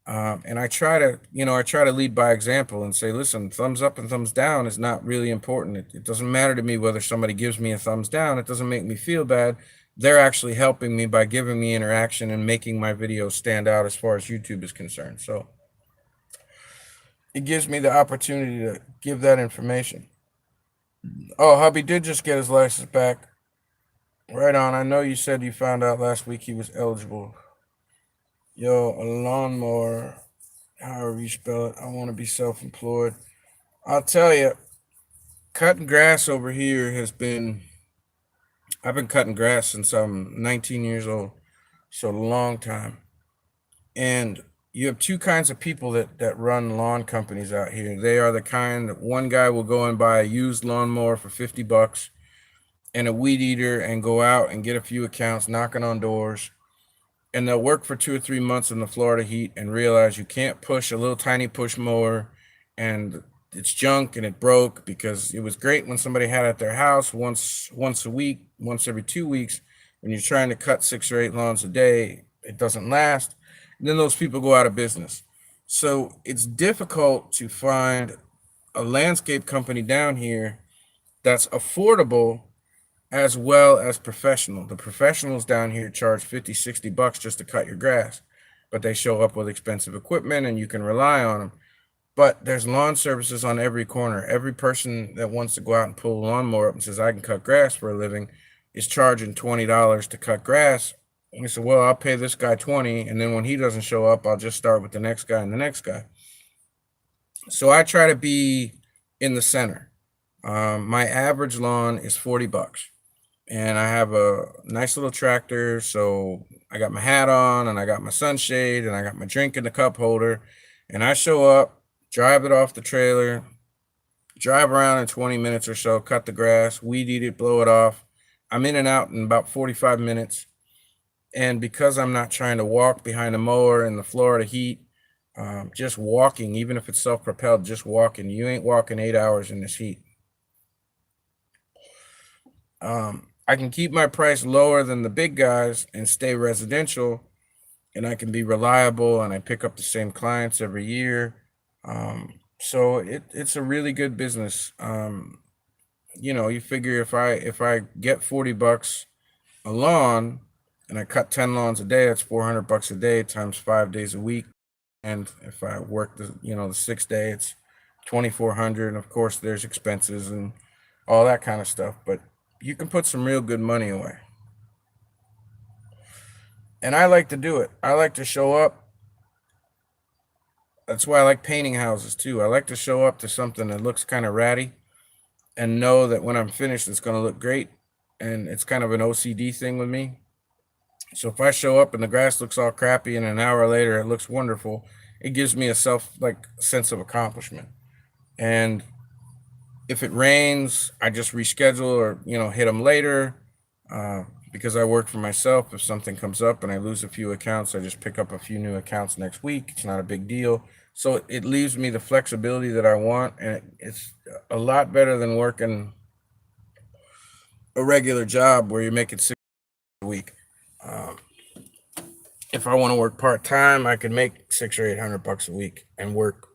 And I try to lead by example and say, listen, thumbs up and thumbs down is not really important. It doesn't matter to me whether somebody gives me a thumbs down. It doesn't make me feel bad. They're actually helping me by giving me interaction and making my videos stand out as far as YouTube is concerned. So it gives me the opportunity to give that information. Oh, hubby did just get his license back. Right on. I know you said you found out last week he was eligible. Yo, a lawnmower, however you spell it. I want to be self-employed. I'll tell you, cutting grass over here has been, I've been cutting grass since I'm 19 years old, so a long time. And you have two kinds of people that run lawn companies out here. They are the kind that one guy will go and buy a used lawnmower for 50 bucks and a weed eater and go out and get a few accounts knocking on doors. And they'll work for 2 or 3 months in the Florida heat and realize you can't push a little tiny push mower and it's junk and it broke because it was great when somebody had it at their house once a week, once every 2 weeks. When you're trying to cut 6 or 8 lawns a day, it doesn't last. And then those people go out of business. So it's difficult to find a landscape company down here that's affordable as well as professional. The professionals down here charge 50, 60 bucks just to cut your grass, but they show up with expensive equipment and you can rely on them. But there's lawn services on every corner. Every person that wants to go out and pull a lawnmower up and says, I can cut grass for a living, is charging $20 to cut grass. And we said, well, I'll pay this guy 20. And then when he doesn't show up, I'll just start with the next guy and the next guy. So I try to be in the center. My average lawn is 40 bucks. And I have a nice little tractor. So I got my hat on and I got my sunshade and I got my drink in the cup holder. And I show up, drive it off the trailer, drive around in 20 minutes or so, cut the grass, weed eat it, blow it off. I'm in and out in about 45 minutes. And because I'm not trying to walk behind a mower in the Florida heat, just walking, even if it's self-propelled, just walking, you ain't walking 8 hours in this heat. I can keep my price lower than the big guys and stay residential, and I can be reliable and I pick up the same clients every year. So it's a really good business. You figure if I get 40 bucks a lawn and I cut 10 lawns a day, that's 400 bucks a day times 5 days a week. And if I work the 6 day, it's 2,400. And of course there's expenses and all that kind of stuff, but you can put some real good money away. And I like to do it. I like to show up. That's why I like painting houses too. I like to show up to something that looks kind of ratty and know that when I'm finished, it's going to look great. And it's kind of an OCD thing with me. So if I show up and the grass looks all crappy and an hour later it looks wonderful, it gives me a sense of accomplishment. And if it rains, I just reschedule or, hit them later. Because I work for myself, if something comes up and I lose a few accounts, I just pick up a few new accounts next week. It's not a big deal. So it leaves me the flexibility that I want, and it's a lot better than working a regular job where you're making 6 a week. If I want to work part-time, I could make 600 or 800 bucks a week and work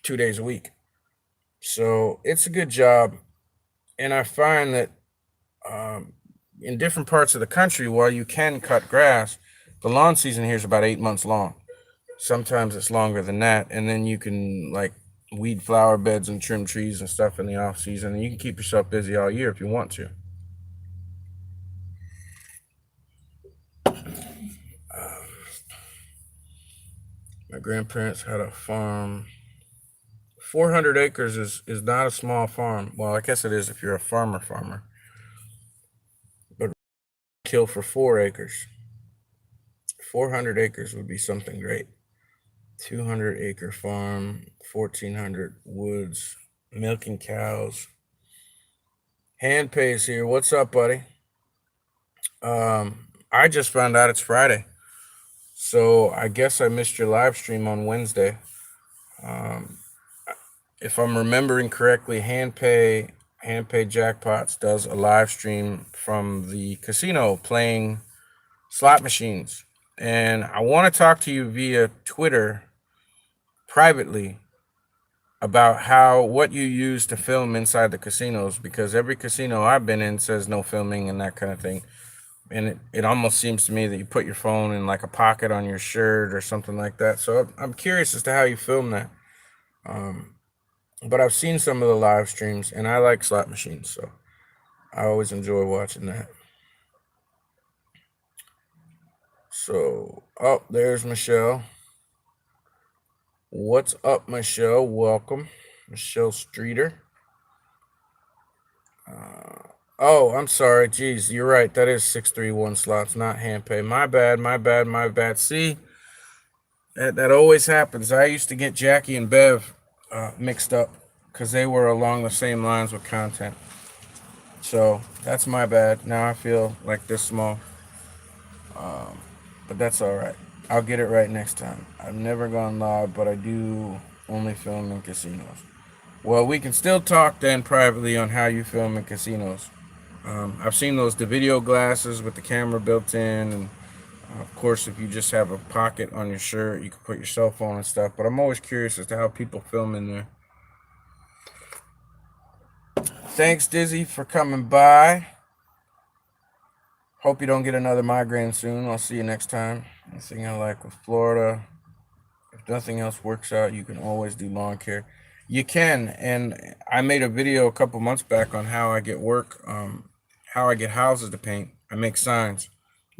2 days a week. So it's a good job. And I find that in different parts of the country, while you can cut grass, the lawn season here is about 8 months long. Sometimes it's longer than that. And then you can weed flower beds and trim trees and stuff in the off season. And you can keep yourself busy all year if you want to. My grandparents had a farm. 400 acres is not a small farm. Well, I guess it is if you're a farmer. But kill for 4 acres. 400 acres would be something great. 200-acre farm, 1,400 woods, milking cows. Hand pays here. What's up, buddy? I just found out it's Friday. So I guess I missed your live stream on Wednesday. If I'm remembering correctly, Handpay Jackpots does a live stream from the casino playing slot machines. And I want to talk to you via Twitter privately about what you use to film inside the casinos, because every casino I've been in says no filming and that kind of thing. And it almost seems to me that you put your phone in like a pocket on your shirt or something like that. So I'm curious as to how you film that. But I've seen some of the live streams and I like slot machines, so I always enjoy watching that. So, there's Michelle. What's up, Michelle? Welcome, Michelle Streeter. Oh, I'm sorry. Geez, you're right. That is 631 slots, not hand pay. My bad, my bad, my bad. See, that always happens. I used to get Jackie and Bev mixed up because they were along the same lines with content. So that's my bad. Now I feel like this small, but that's all right. I'll get it right next time. I've never gone live, but I do only film in casinos. Well, we can still talk then privately on how you film in casinos. I've seen those the video glasses with the camera built in, and of course, if you just have a pocket on your shirt, you can put your cell phone and stuff. But I'm always curious as to how people film in there. Thanks, Dizzy, for coming by. Hope you don't get another migraine soon. I'll see you next time. Anything I like with Florida. If nothing else works out, you can always do lawn care. You can, and I made a video a couple months back on how I get work, how I get houses to paint. I make signs,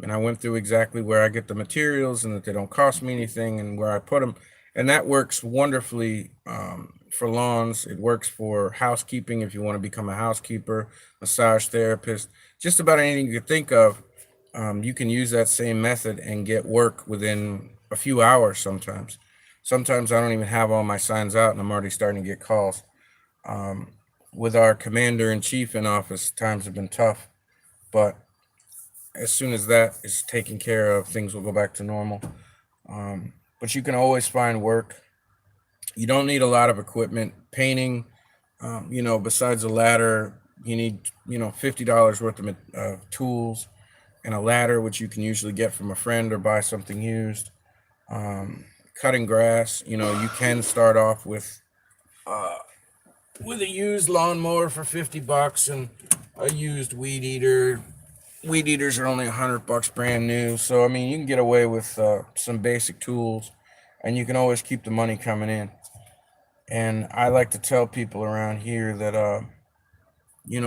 and I went through exactly where I get the materials and that they don't cost me anything and where I put them, and that works wonderfully for lawns. It works for housekeeping if you want to become a housekeeper, massage therapist, just about anything you could think of. You can use that same method and get work within a few hours sometimes. Sometimes I don't even have all my signs out and I'm already starting to get calls. With our commander in chief in office, times have been tough, but as soon as that is taken care of, things will go back to normal. But you can always find work. You don't need a lot of equipment. Painting, besides a ladder, you need, $50 worth of tools and a ladder, which you can usually get from a friend or buy something used. Cutting grass, you can start off with a used lawnmower for $50 and a used weed eater. Weed eaters are only $100 brand new, so I mean you can get away with some basic tools, and you can always keep the money coming in. And I like to tell people around here that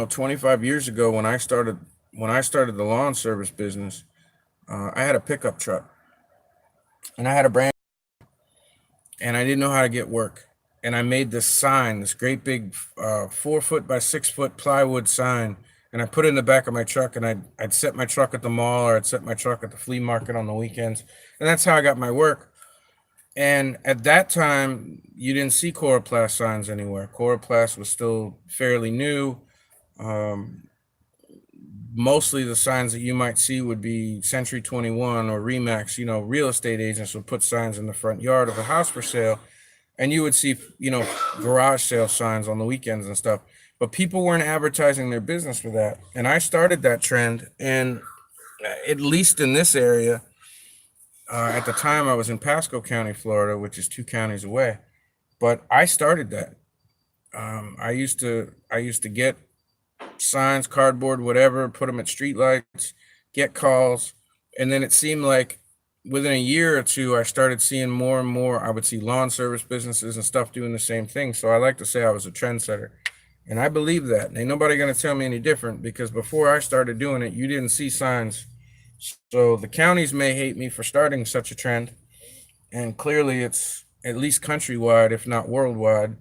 25 years ago when I started the lawn service business, I had a pickup truck, and I had a brand, and I didn't know how to get work. And I made this sign, this great big 4 foot by 6 foot plywood sign, and I put it in the back of my truck, and I'd set my truck at the mall or I'd set my truck at the flea market on the weekends, and that's how I got my work. And at that time, you didn't see Coroplast signs anywhere. Coroplast was still fairly new. Um, Mostly the signs that you might see would be Century 21 or Remax. Real estate agents would put signs in the front yard of a house for sale, and you would see, garage sale signs on the weekends and stuff. But people weren't advertising their business for that. And I started that trend. And at least in this area, at the time I was in Pasco County, Florida, which is 2 counties away. But I started that. I used to get signs, cardboard, whatever, put them at streetlights, get calls, and then it seemed like within a year or two, I started seeing more and more. I would see lawn service businesses and stuff doing the same thing. So I like to say I was a trendsetter, and I believe that. And ain't nobody gonna tell me any different because before I started doing it, you didn't see signs. So the counties may hate me for starting such a trend, and clearly it's at least countrywide, if not worldwide.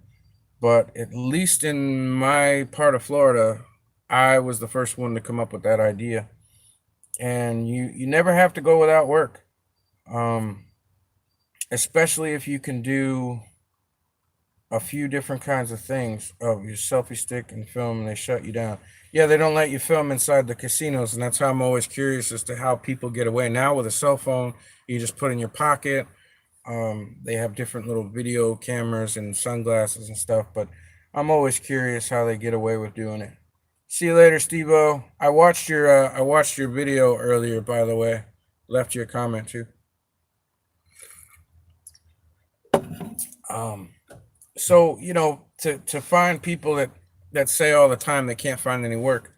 But at least in my part of Florida, I was the first one to come up with that idea. And you never have to go without work, um, especially if you can do a few different kinds of things. Oh, your selfie stick and film, and they shut you down. Yeah, they don't let you film inside the casinos, and that's how I'm always curious as to how people get away. Now with a cell phone, you just put in your pocket. They have different little video cameras and sunglasses and stuff, but I'm always curious how they get away with doing it. See you later, Steve-O. I watched your video earlier, by the way. Left you a comment too. Um, so to find people that say all the time they can't find any work,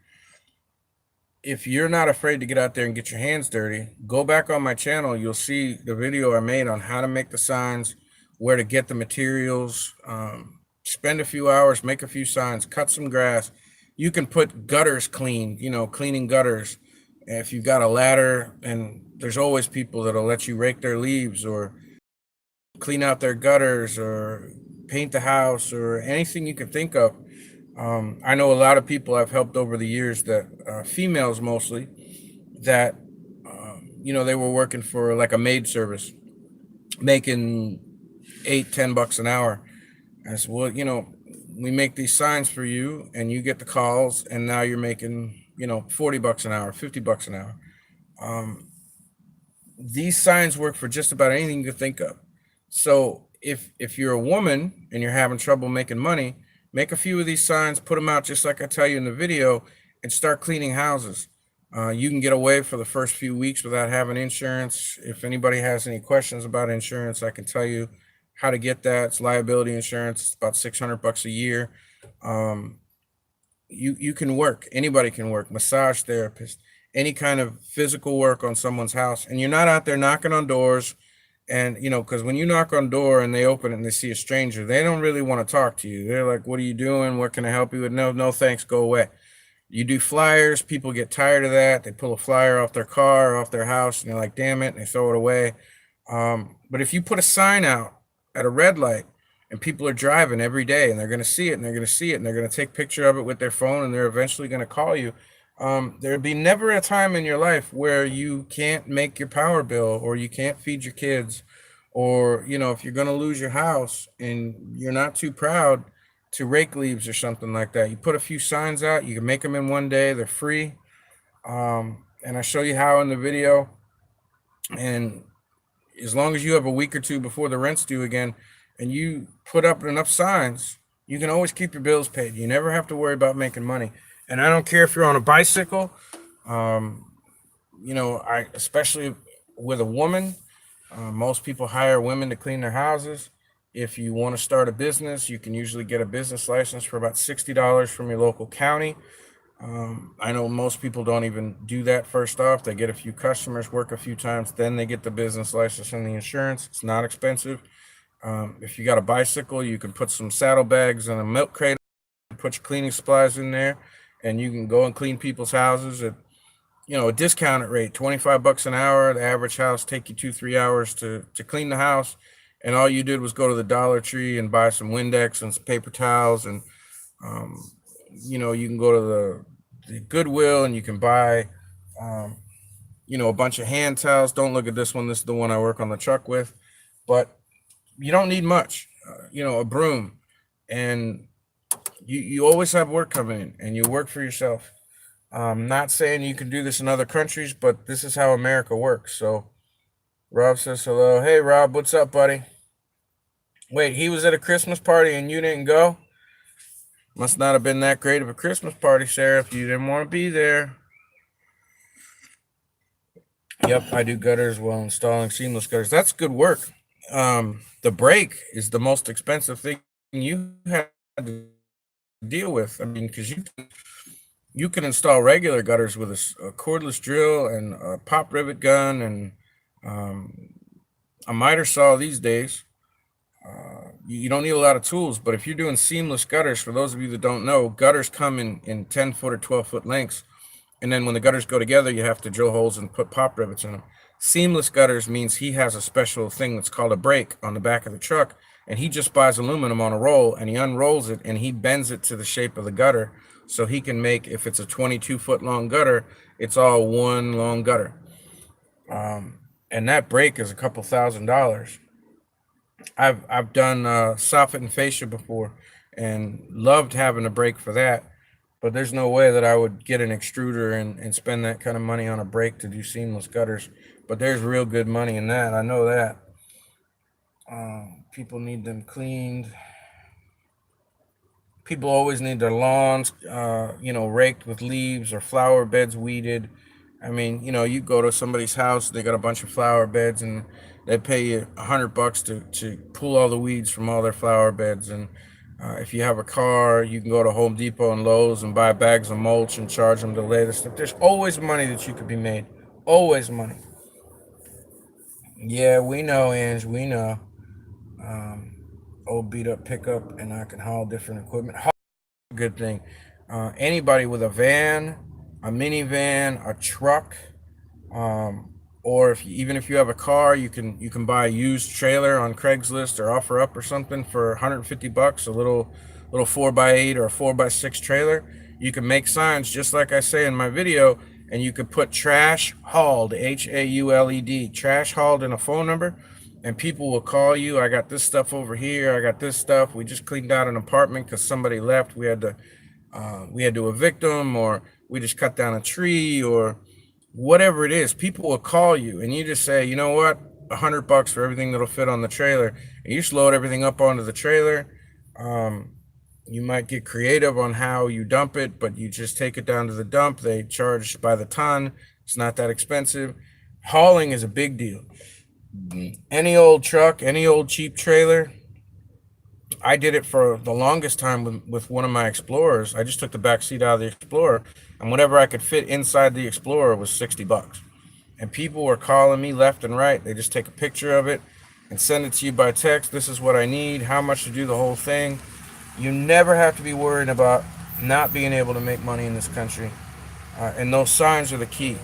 if you're not afraid to get out there and get your hands dirty, go back on my channel. You'll see the video I made on how to make the signs, where to get the materials. Spend a few hours, make a few signs, cut some grass. You can put gutters clean, cleaning gutters. If you've got a ladder, and there's always people that'll let you rake their leaves or clean out their gutters or paint the house or anything you can think of. I know a lot of people I've helped over the years that females mostly that they were working for like a maid service, making 8-10 bucks an hour. I said, well, we make these signs for you, and you get the calls, and now you're making 40 bucks an hour, 50 bucks an hour. Um, these signs work for just about anything you can think of. So if you're a woman and you're having trouble making money, make a few of these signs, put them out just like I tell you in the video, and start cleaning houses. You can get away for the first few weeks without having insurance. If anybody has any questions about insurance, I can tell you how to get that. It's liability insurance. It's about 600 bucks a year. Um, you can work. Anybody can work. Massage therapist, any kind of physical work on someone's house, and you're not out there knocking on doors. And because when you knock on door and they open it and they see a stranger, they don't really want to talk to you. They're like, "What are you doing? What can I help you with?" No, no, thanks. Go away. You do flyers. People get tired of that. They pull a flyer off their car or off their house, and they're like, "Damn it!" and they throw it away. But if you put a sign out at a red light and people are driving every day and they're going to see it and they're going to see it and they're going to take a picture of it with their phone and they're eventually going to call you, there'd be never a time in your life where you can't make your power bill or you can't feed your kids, or if you're going to lose your house and you're not too proud to rake leaves or something like that, you put a few signs out. You can make them in one day. They're free. And I show you how in the video. And as long as you have a week or two before the rent's due again and you put up enough signs, you can always keep your bills paid. You never have to worry about making money. And I don't care if you're on a bicycle, um, I especially with a woman, most people hire women to clean their houses. If you want to start a business, you can usually get a business license for about $60 from your local county. I know most people don't even do that first off. They get a few customers, work a few times, then they get the business license and the insurance. It's not expensive. If you got a bicycle, you can put some saddlebags and a milk crate, put your cleaning supplies in there, and you can go and clean people's houses at a discounted rate, 25 bucks an hour. The average house take you 2-3 hours to clean the house. And all you did was go to the Dollar Tree and buy some Windex and some paper towels. And, you can go to the Goodwill and you can buy, a bunch of hand towels. Don't look at this one. This is the one I work on the truck with. But you don't need much, a broom. And you always have work coming in and you work for yourself. I'm not saying you can do this in other countries, but this is how America works. So Rob says hello. Hey, Rob, what's up, buddy? Wait, he was at a Christmas party and you didn't go? Must not have been that great of a Christmas party, Sarah, if you didn't want to be there. Yep, I do gutters while installing seamless gutters. That's good work. The brake is the most expensive thing you have to deal with. I mean, because you can install regular gutters with a cordless drill and a pop rivet gun and a miter saw these days. You don't need a lot of tools, but if you're doing seamless gutters, for those of you that don't know, gutters come in 10-foot or 12-foot lengths. And then when the gutters go together, you have to drill holes and put pop rivets in them. Seamless gutters means he has a special thing that's called a brake on the back of the truck, and he just buys aluminum on a roll, and he unrolls it, and he bends it to the shape of the gutter, so he can make, if it's a 22-foot long gutter, it's all one long gutter. And that brake is a couple $1,000s. I've done soffit and fascia before, and loved having a brake for that. But there's no way that I would get an extruder and spend that kind of money on a brake to do seamless gutters. But there's real good money in that. I know that. People need them cleaned. People always need their lawns, raked with leaves or flower beds weeded. I mean, you go to somebody's house, they got a bunch of flower beds, and they pay you $100 to pull all the weeds from all their flower beds. And if you have a car, you can go to Home Depot and Lowe's and buy bags of mulch and charge them to lay the stuff. There's always money that you could be made. Always money. Yeah, we know, Ange. We know. Old beat up pickup, and I can haul different equipment. Good thing. Anybody with a van, a minivan, a truck, or even if you have a car, you can buy a used trailer on Craigslist or OfferUp or something for $150, a little little 4x8 or a 4x6 trailer, you can make signs just like I say in my video, and you could put trash hauled, Hauled, trash hauled in a phone number, and people will call you. I got this stuff over here. I got this stuff. We just cleaned out an apartment because somebody left. We had to evict them, or we just cut down a tree, or whatever it is. People will call you, and you just say, you know what, $100 for everything that'll fit on the trailer, and you just load everything up onto the trailer. You might get creative on how you dump it, but you just take it down to the dump. They charge by the ton. It's not that expensive. Hauling is a big deal. Any old truck, any old cheap trailer. I did it for the longest time with one of my Explorers. I just took the back seat out of the Explorer, and whatever I could fit inside the Explorer was $60. And people were calling me left and right. They just take a picture of it and send it to you by text. This is what I need, how much to do the whole thing. You never have to be worried about not being able to make money in this country. And those signs are the key.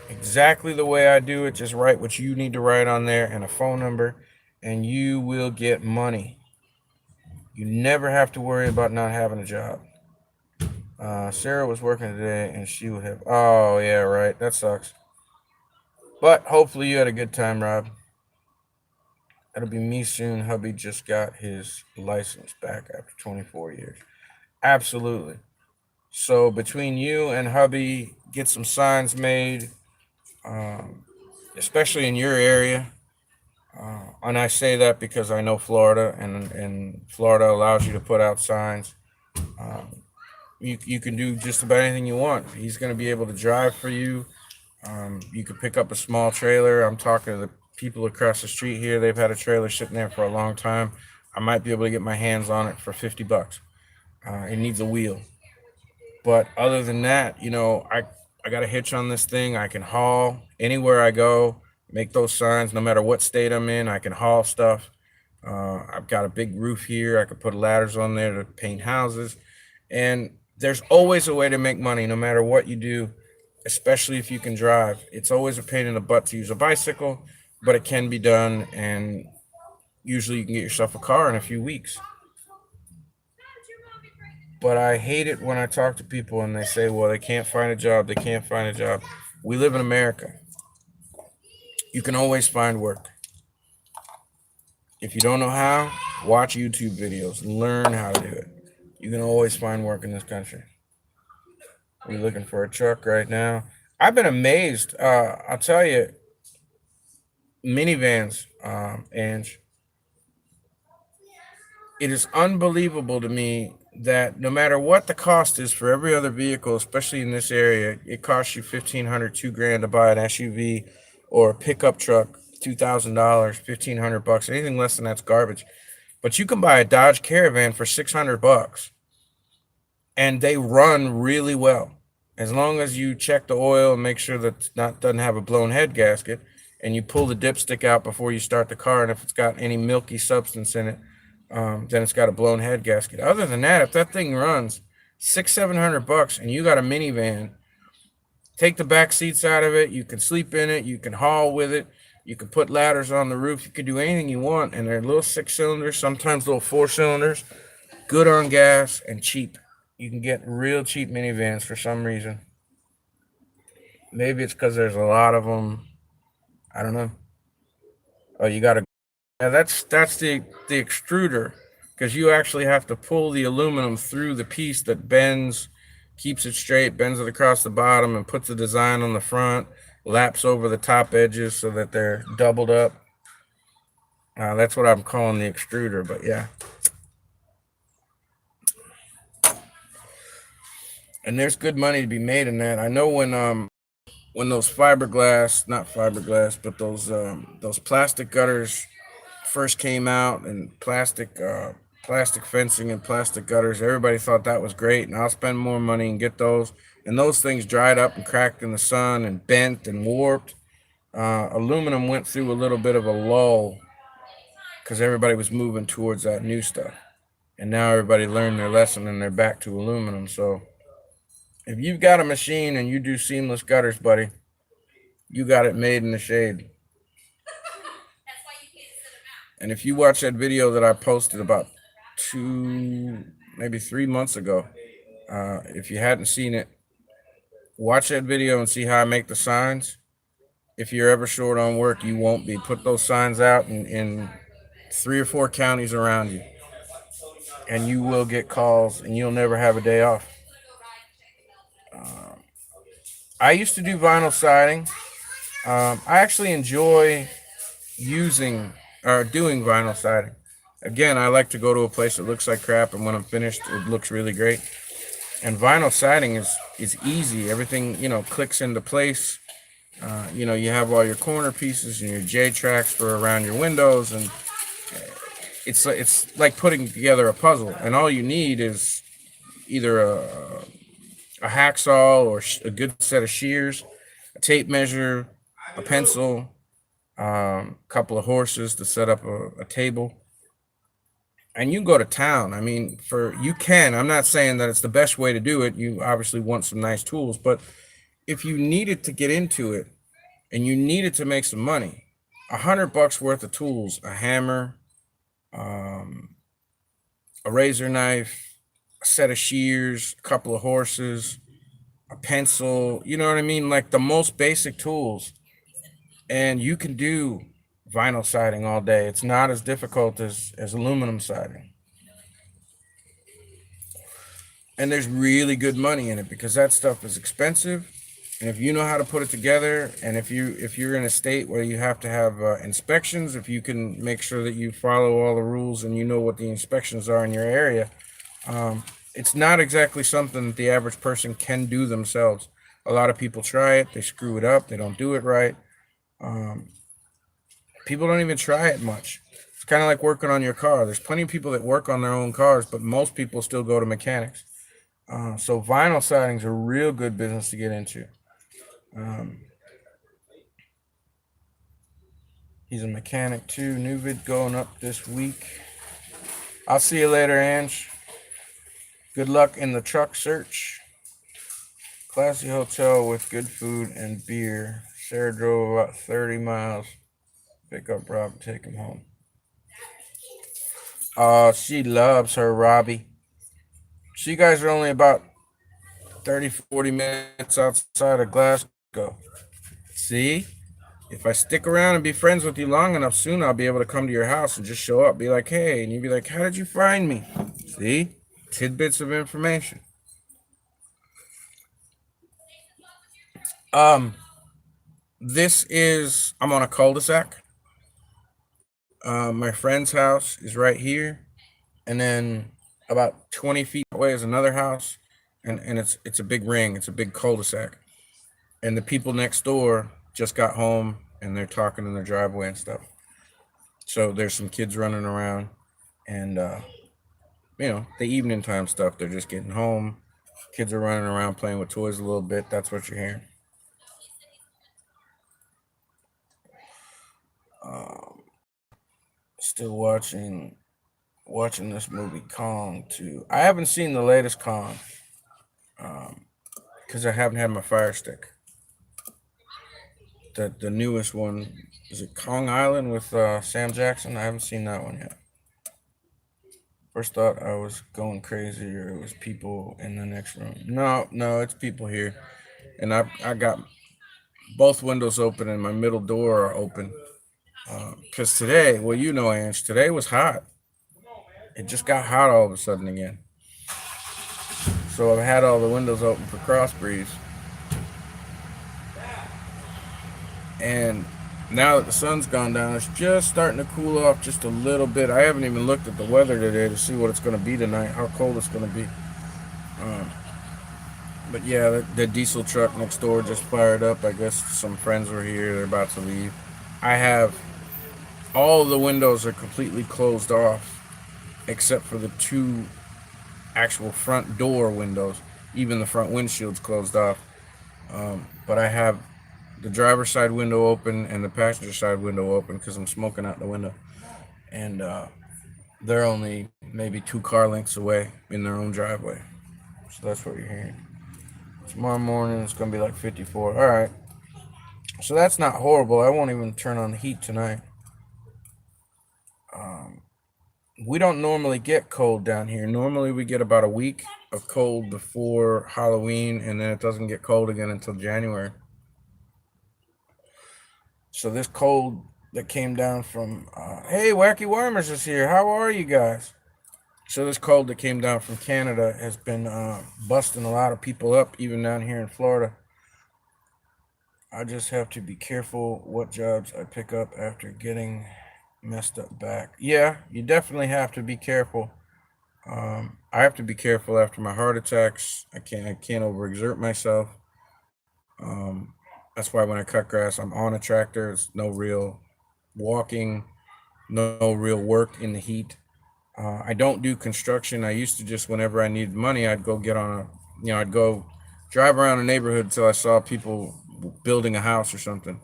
Exactly the way I do it, just write what you need to write on there and a phone number, and you will get money. You never have to worry about not having a job. Sarah was working today, and she would have... Oh, yeah, right. That sucks. But hopefully you had a good time, Rob. That'll be me soon. Hubby just got his license back after 24 years. Absolutely. So between you and hubby, get some signs made, especially in your area. And I say that because I know Florida, and Florida allows you to put out signs. You can do just about anything you want. He's going to be able to drive for you. You could pick up a small trailer. I'm talking to the people across the street here. They've had a trailer sitting there for a long time. I might be able to get my hands on it for $50. It needs a wheel. But other than that, you know, I got a hitch on this thing. I can haul anywhere I go, make those signs, no matter what state I'm in. I can haul stuff. I've got a big roof here. I could put ladders on there to paint houses. And there's always a way to make money, no matter what you do, especially if you can drive. It's always a pain in the butt to use a bicycle, but it can be done. And usually you can get yourself a car in a few weeks. But I hate it when I talk to people and they say, well, they can't find a job. They can't find a job. We live in America. You can always find work. If you don't know how, watch YouTube videos. Learn how to do it. You can always find work in this country. We're looking for a truck right now. I've been amazed. I'll tell you, minivans, Ange. It is unbelievable to me that no matter what the cost is for every other vehicle, especially in this area, it costs you $1,500, $2,000 to buy an SUV or a pickup truck, $2,000, $1,500. Anything less than that's garbage. But you can buy a Dodge Caravan for $600, and they run really well. As long as you check the oil and make sure that it doesn't have a blown head gasket, and you pull the dipstick out before you start the car, and if it's got any milky substance in it, then it's got a blown head gasket. Other than that, if that thing runs $600-700 and you got a minivan, take the back seats out of it. You can sleep in it. You can haul with it. You can put ladders on the roof. You can do anything you want. And they're little 6-cylinders, sometimes little 4-cylinders, good on gas and cheap. You can get real cheap minivans for some reason. Maybe it's because there's a lot of them. I don't know. Oh, you got to. Yeah, that's the extruder, because you actually have to pull the aluminum through the piece that bends, keeps it straight, bends it across the bottom, and puts the design on the front, laps over the top edges so that they're doubled up. That's what I'm calling the extruder, but yeah. And there's good money to be made in that. I know when those those plastic gutters first came out, and plastic fencing and plastic gutters, everybody thought that was great, and I'll spend more money and get those. And those things dried up and cracked in the sun and bent and warped. Aluminum went through a little bit of a lull because everybody was moving towards that new stuff. And now everybody learned their lesson and they're back to aluminum. So if you've got a machine and you do seamless gutters, buddy, you got it made in the shade. And if you watch that video that I posted about maybe 3 months ago. If you hadn't seen it, watch that video and see how I make the signs. If you're ever short on work, you won't be. Put those signs out in 3 or 4 counties around you, and you will get calls, and you'll never have a day off. I used to do vinyl siding. I actually enjoy using or doing vinyl siding. Again, I like to go to a place that looks like crap, and when I'm finished, it looks really great. And vinyl siding is easy. Everything, clicks into place. You have all your corner pieces and your J tracks for around your windows, and it's like putting together a puzzle. And all you need is either a hacksaw or a good set of shears, a tape measure, a pencil, a couple of horses to set up a table, and you can go to town. I mean, I'm not saying that it's the best way to do it. You obviously want some nice tools, but if you needed to get into it and you needed to make some money, $100 worth of tools, a hammer, a razor knife, a set of shears, a couple of horses, a pencil, you know what I mean? Like the most basic tools. And you can do vinyl siding all day. It's not as difficult as aluminum siding. And there's really good money in it because that stuff is expensive. And if you know how to put it together, and if you're in a state where you have to have inspections, if you can make sure that you follow all the rules and you know what the inspections are in your area, it's not exactly something that the average person can do themselves. A lot of people try it, they screw it up, they don't do it right. People don't even try it much. It's kind of like working on your car. There's plenty of people that work on their own cars, but most people still go to mechanics. So vinyl siding is a real good business to get into. He's a mechanic too. New vid going up this week. I'll see you later, Ange. Good luck in the truck search. Classy hotel with good food and beer. Sarah drove about 30 miles. Pick up Rob, take him home. She loves her Robbie. So you guys are only about 30, 40 minutes outside of Glasgow. See? If I stick around and be friends with you long enough, soon I'll be able to come to your house and just show up, be like, hey, and you'd be like, how did you find me? See? Tidbits of information. I'm on a cul-de-sac. My friend's house is right here, and then about 20 feet away is another house, and it's a big ring. It's a big cul-de-sac, and the people next door just got home, and they're talking in their driveway and stuff. So there's some kids running around, and the evening time stuff. They're just getting home. Kids are running around playing with toys a little bit. That's what you're hearing. Still watching this movie Kong too. I haven't seen the latest Kong because I haven't had my Fire Stick. The newest one, is it Kong Island with Sam Jackson? I haven't seen that one yet. First thought I was going crazy or it was people in the next room. No, it's people here, and I got both windows open and my middle door are open. Because today, well, Ange, today was hot. It just got hot all of a sudden again. So I've had all the windows open for cross breeze. And now that the sun's gone down, it's just starting to cool off just a little bit. I haven't even looked at the weather today to see what it's going to be tonight, how cold it's going to be. But yeah, the diesel truck next door just fired up. I guess some friends were here. They're about to leave. I have all of the windows are completely closed off except for the 2 actual front door windows. Even the front windshield's closed off. But I have the driver's side window open and the passenger side window open because I'm smoking out the window. And they're only maybe 2 car lengths away in their own driveway. So that's what you're hearing. Tomorrow morning it's going to be like 54. All right. So that's not horrible. I won't even turn on the heat tonight. we don't normally get cold down here. Normally we get about a week of cold before Halloween, and then it doesn't get cold again until January. So this cold that came down from, hey, Wacky Wormers is here. How are you guys? So this cold that came down from Canada has been busting a lot of people up, even down here in Florida. I just have to be careful what jobs I pick up after getting messed up back. Yeah, you definitely have to be careful. I have to be careful after my heart attacks. I can't overexert myself. Um, that's why when I cut grass, I'm on a tractor. It's no real walking, no real work in the heat. I don't do construction. I used to just whenever I needed money, I'd go get on a, I'd go drive around the neighborhood until I saw people building a house or something,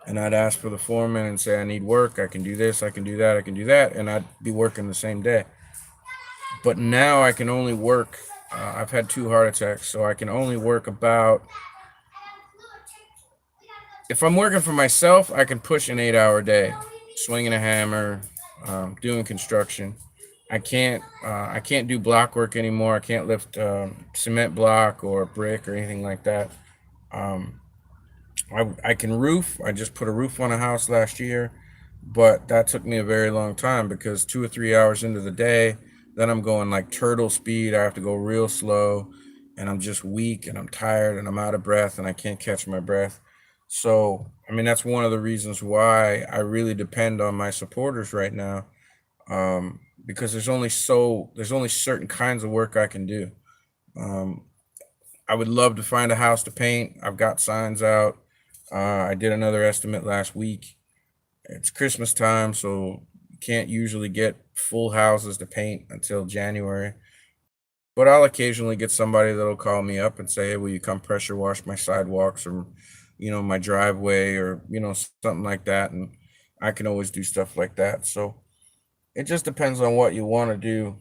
and I'd ask for the foreman and say I need work. I can do this. I can do that. I can do that, and I'd be working the same day. But now I can only work. I've had 2 heart attacks, so I can only work about. If I'm working for myself, I can push an 8-hour day, swinging a hammer, doing construction. I can't do block work anymore. I can't lift cement block or brick or anything like that. Um, I can roof. I just put a roof on a house last year, but that took me a very long time because 2 or 3 hours into the day, then I'm going like turtle speed. I have to go real slow, and I'm just weak and I'm tired and I'm out of breath and I can't catch my breath. So, I mean, that's one of the reasons why I really depend on my supporters right now, because there's only certain kinds of work I can do. Um, I would love to find a house to paint. I've got signs out. I did another estimate last week. It's Christmas time, so you can't usually get full houses to paint until January. But I'll occasionally get somebody that'll call me up and say, "Hey, will you come pressure wash my sidewalks or, my driveway or, something like that?" And I can always do stuff like that. So it just depends on what you want to do.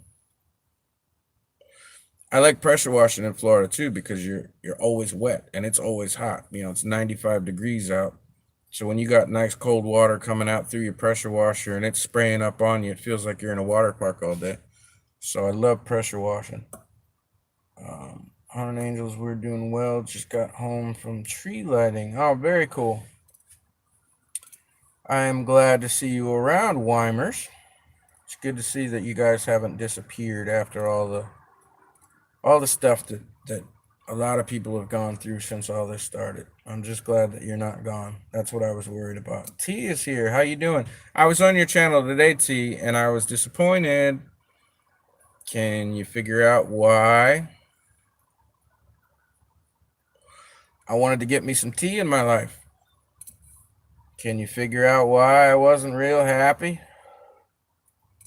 I like pressure washing in Florida too because you're always wet and it's always hot. It's 95 degrees out. So when you got nice cold water coming out through your pressure washer and it's spraying up on you, it feels like you're in a water park all day. So I love pressure washing. Haunted Angels, we're doing well. Just got home from tree lighting. Oh, very cool. I am glad to see you around, Weimers. It's good to see that you guys haven't disappeared after all the stuff that a lot of people have gone through since all this started. I'm just glad that you're not gone. That's what I was worried about. T is here. How you doing? I was on your channel today, T, and I was disappointed. Can you figure out why? I wanted to get me some tea in my life. Can you figure out why I wasn't real happy?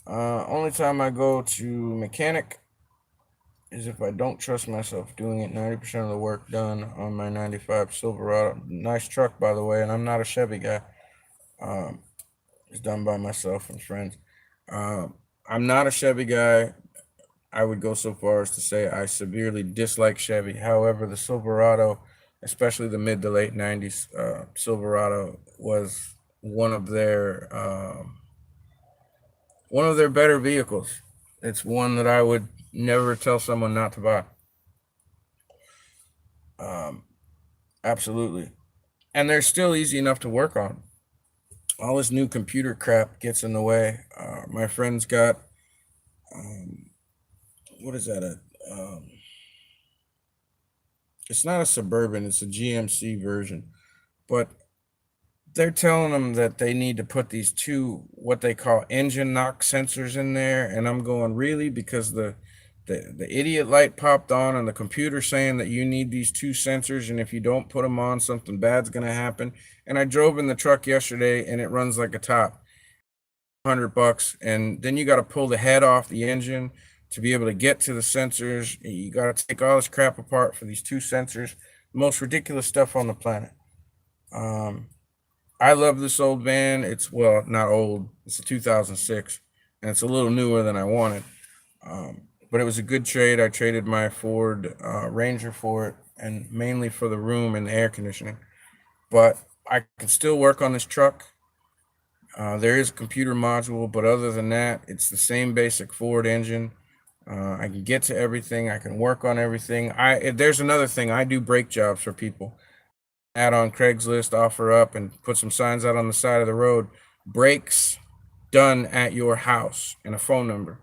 Only time I go to mechanic is if I don't trust myself doing it. 90% of the work done on my 95 Silverado. Nice truck, by the way, and I'm not a Chevy guy. It's done by myself and friends. I'm not a Chevy guy. I would go so far as to say I severely dislike Chevy. However, the Silverado, especially the mid to late 90s Silverado, was one of their better vehicles. It's one that I would never tell someone not to buy. Absolutely. And they're still easy enough to work on. All this new computer crap gets in the way. My friend's got, what is that? It's not a Suburban, it's a GMC version. But they're telling them that they need to put these two, what they call engine knock sensors in there. And I'm going, really? Because the idiot light popped on and the computer saying that you need these two sensors, and if you don't put them on, something bad's going to happen. And I drove in the truck yesterday and it runs like a top. $100, and then you got to pull the head off the engine to be able to get to the sensors. You got to take all this crap apart for these two sensors. The most ridiculous stuff on the planet. I love this old van. It's, well, not old. It's a 2006, and it's a little newer than I wanted. But it was a good trade. I traded my Ford Ranger for it, and mainly for the room and the air conditioning. But I can still work on this truck. There is a computer module, but other than that, it's the same basic Ford engine. I can get to everything. I can work on everything. There's another thing. I do brake jobs for people. Add on Craigslist, offer up, and put some signs out on the side of the road. Brakes done at your house, and a phone number.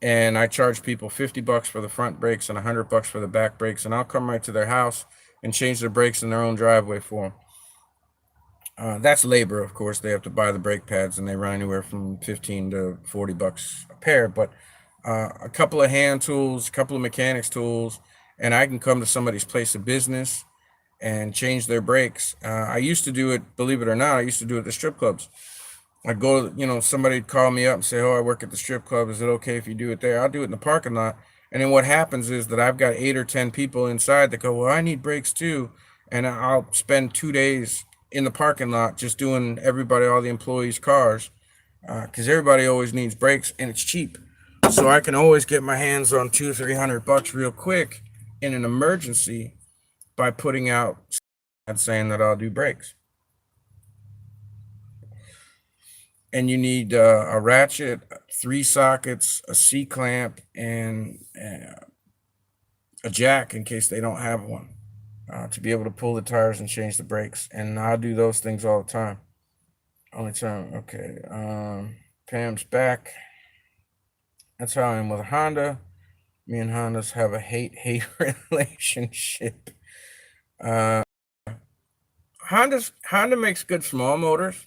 And I charge people $50 for the front brakes and $100 for the back brakes, and I'll come right to their house and change their brakes in their own driveway for them. That's labor, of course. They have to buy the brake pads, and they run anywhere from 15 to $40 a pair. But a couple of hand tools, a couple of mechanics tools, and I can come to somebody's place of business and change their brakes. I used to do it, believe it or not, I used to do it at the strip clubs. I'd go, somebody'd call me up and say, "Oh, I work at the strip club. Is it okay if you do it there?" I'll do it in the parking lot. And then what happens is that I've got 8 or 10 people inside that go, "Well, I need brakes too." And I'll spend 2 days in the parking lot just doing all the employees' cars, because everybody always needs brakes and it's cheap. So I can always get my hands on $200-300 real quick in an emergency by putting out and saying that I'll do brakes. And you need a ratchet, 3 sockets, a C-clamp, and a jack in case they don't have one, to be able to pull the tires and change the brakes. And I do those things all the time. Okay. Pam's back. That's how I am with Honda. Me and Hondas have a hate relationship. Honda makes good small motors.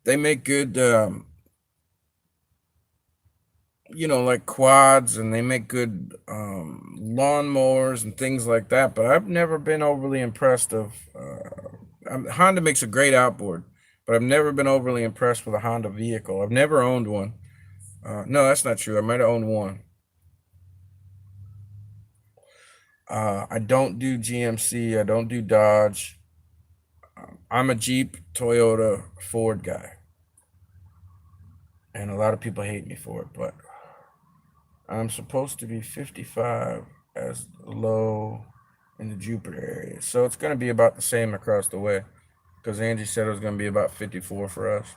They make good, like quads, and they make good lawnmowers and things like that. But I've never been overly impressed Honda makes a great outboard, but I've never been overly impressed with a Honda vehicle. I've never owned one. No, that's not true. I might have owned one. I don't do GMC. I don't do Dodge. I'm a Jeep, Toyota, Ford guy. And a lot of people hate me for it, but I'm supposed to be 55 as low in the Jupiter area. So it's going to be about the same across the way, because Angie said it was going to be about 54 for us.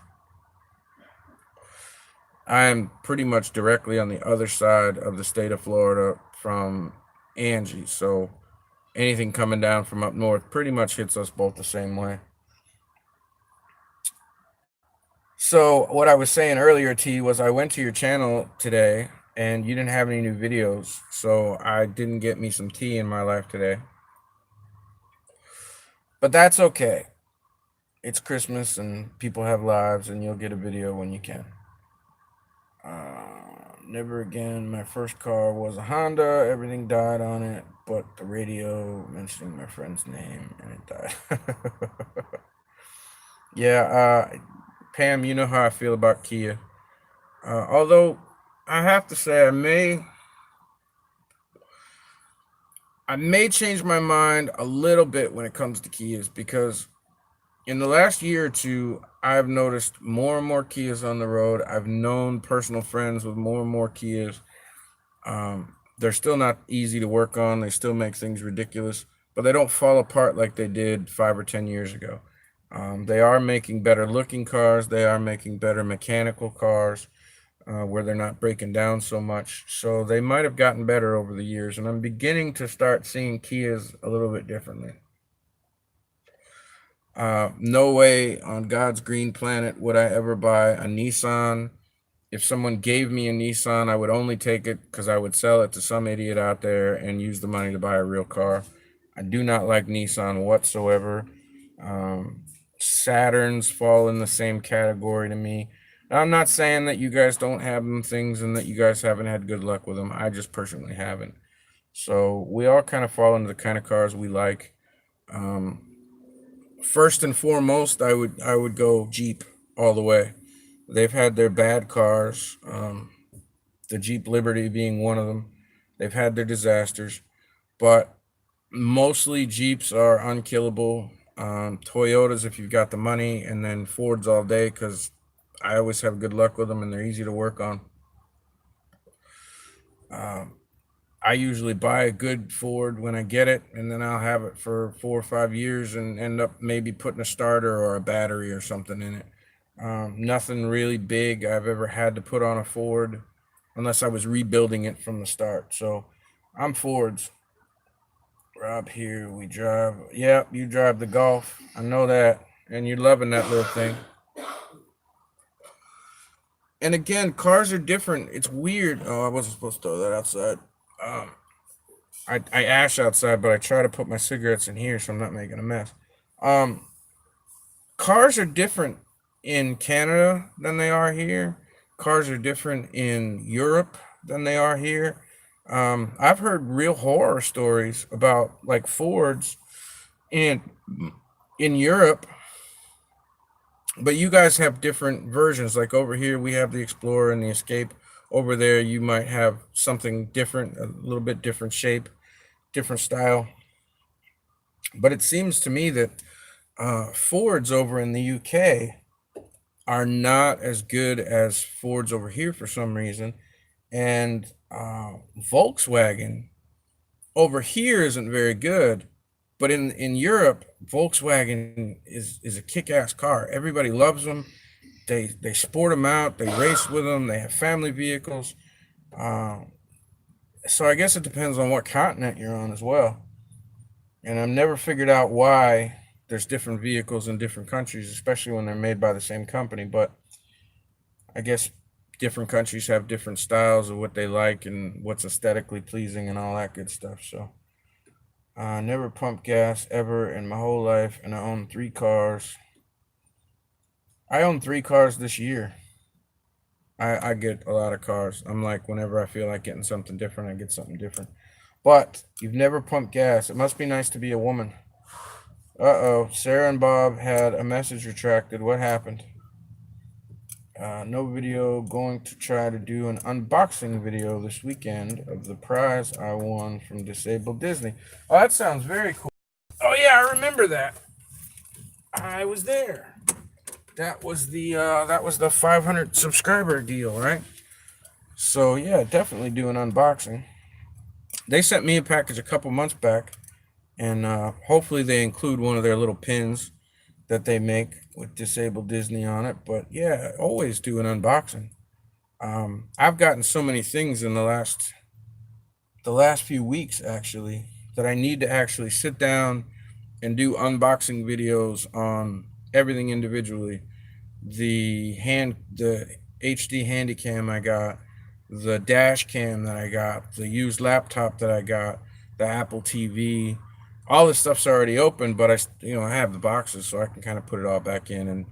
I'm pretty much directly on the other side of the state of Florida from Angie. So anything coming down from up north pretty much hits us both the same way. So what I was saying earlier, T, was I went to your channel today and you didn't have any new videos. So I didn't get me some tea in my life today. But that's okay. It's Christmas and people have lives, and you'll get a video when you can. Never again. My first car was a Honda. Everything died on it, but the radio mentioning my friend's name, and it died. Yeah, Pam, you know how I feel about Kia. Although I have to say, I may change my mind a little bit when it comes to Kias, because in the last year or two, I've noticed more and more Kias on the road. I've known personal friends with more and more Kias. They're still not easy to work on. They still make things ridiculous, but they don't fall apart like they did 5 or 10 years ago. They are making better looking cars. They are making better mechanical cars, where they're not breaking down so much. So they might have gotten better over the years, and I'm beginning to start seeing Kias a little bit differently. No way on God's green planet would I ever buy a Nissan. If someone gave me a Nissan, I would only take it because I would sell it to some idiot out there and use the money to buy a real car. I do not like Nissan whatsoever. Saturns fall in the same category to me. Now, I'm not saying that you guys don't have them things and that you guys haven't had good luck with them. I just personally haven't. So we all kind of fall into the kind of cars we like. First and foremost, I would go Jeep all the way. They've had their bad cars, the Jeep Liberty being one of them. They've had their disasters, but mostly Jeeps are unkillable. Toyotas, if you've got the money, and then Fords all day, because I always have good luck with them and they're easy to work on. I usually buy a good Ford when I get it, and then I'll have it for 4 or 5 years and end up maybe putting a starter or a battery or something in it. Nothing really big I've ever had to put on a Ford unless I was rebuilding it from the start. So I'm Fords. Rob here, we drive. Yep, you drive the Golf. I know that. And you're loving that little thing. And again, cars are different. It's weird. Oh, I wasn't supposed to throw that outside. Um, I ash outside, but I try to put my cigarettes in here so I'm not making a mess. Um, Cars are different in Canada than they are here. Cars are different in Europe than they are here. I've heard real horror stories about like Fords in Europe, but you guys have different versions. Like over here, we have the Explorer and the Escape. Over there, you might have something different, a little bit different shape, different style. But it seems to me that Fords over in the UK are not as good as Fords over here for some reason. And Volkswagen over here isn't very good. But in Europe, Volkswagen is a kick-ass car. Everybody loves them. They sport them out. They race with them. They have family vehicles. Uh, so I guess it depends on what continent you're on as well. And I've never figured out why there's different vehicles in different countries, especially when they're made by the same company. But I guess different countries have different styles of what they like and what's aesthetically pleasing and all that good stuff. So I never pumped gas ever in my whole life, and I own 3 cars. I own 3 cars this year. I get a lot of cars. I'm like, whenever I feel like getting something different, I get something different. But you've never pumped gas. It must be nice to be a woman. Uh-oh, Sarah and Bob had a message retracted. What happened? No video. Going to try to do an unboxing video this weekend of the prize I won from Disabled Disney. Oh, that sounds very cool. Oh yeah, I remember that. I was there. That was the 500 subscriber deal, right? So yeah, definitely do an unboxing. They sent me a package a couple months back, and hopefully they include one of their little pins that they make with Disabled Disney on it. But yeah, always do an unboxing. I've gotten so many things in the last few weeks actually that I need to actually sit down and do unboxing videos on everything individually. The HD Handycam I got, the dash cam that I got, the used laptop that I got, the Apple TV, all this stuff's already open, but I have the boxes, so I can kind of put it all back in and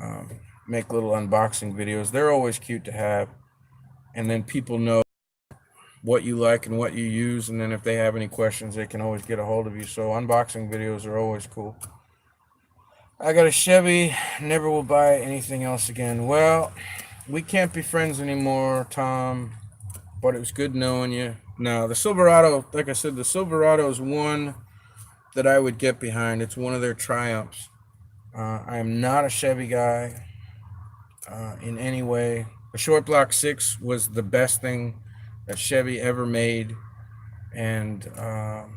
um, make little unboxing videos. They're always cute to have, and then people know what you like and what you use, and then if they have any questions, they can always get a hold of you. So unboxing videos are always cool. I got a Chevy, never will buy anything else again. Well, we can't be friends anymore, Tom, but it was good knowing you. No, the Silverado, like I said, the Silverado is one that I would get behind. It's one of their triumphs. I am not a Chevy guy in any way. The Short Block 6 was the best thing that Chevy ever made. And, other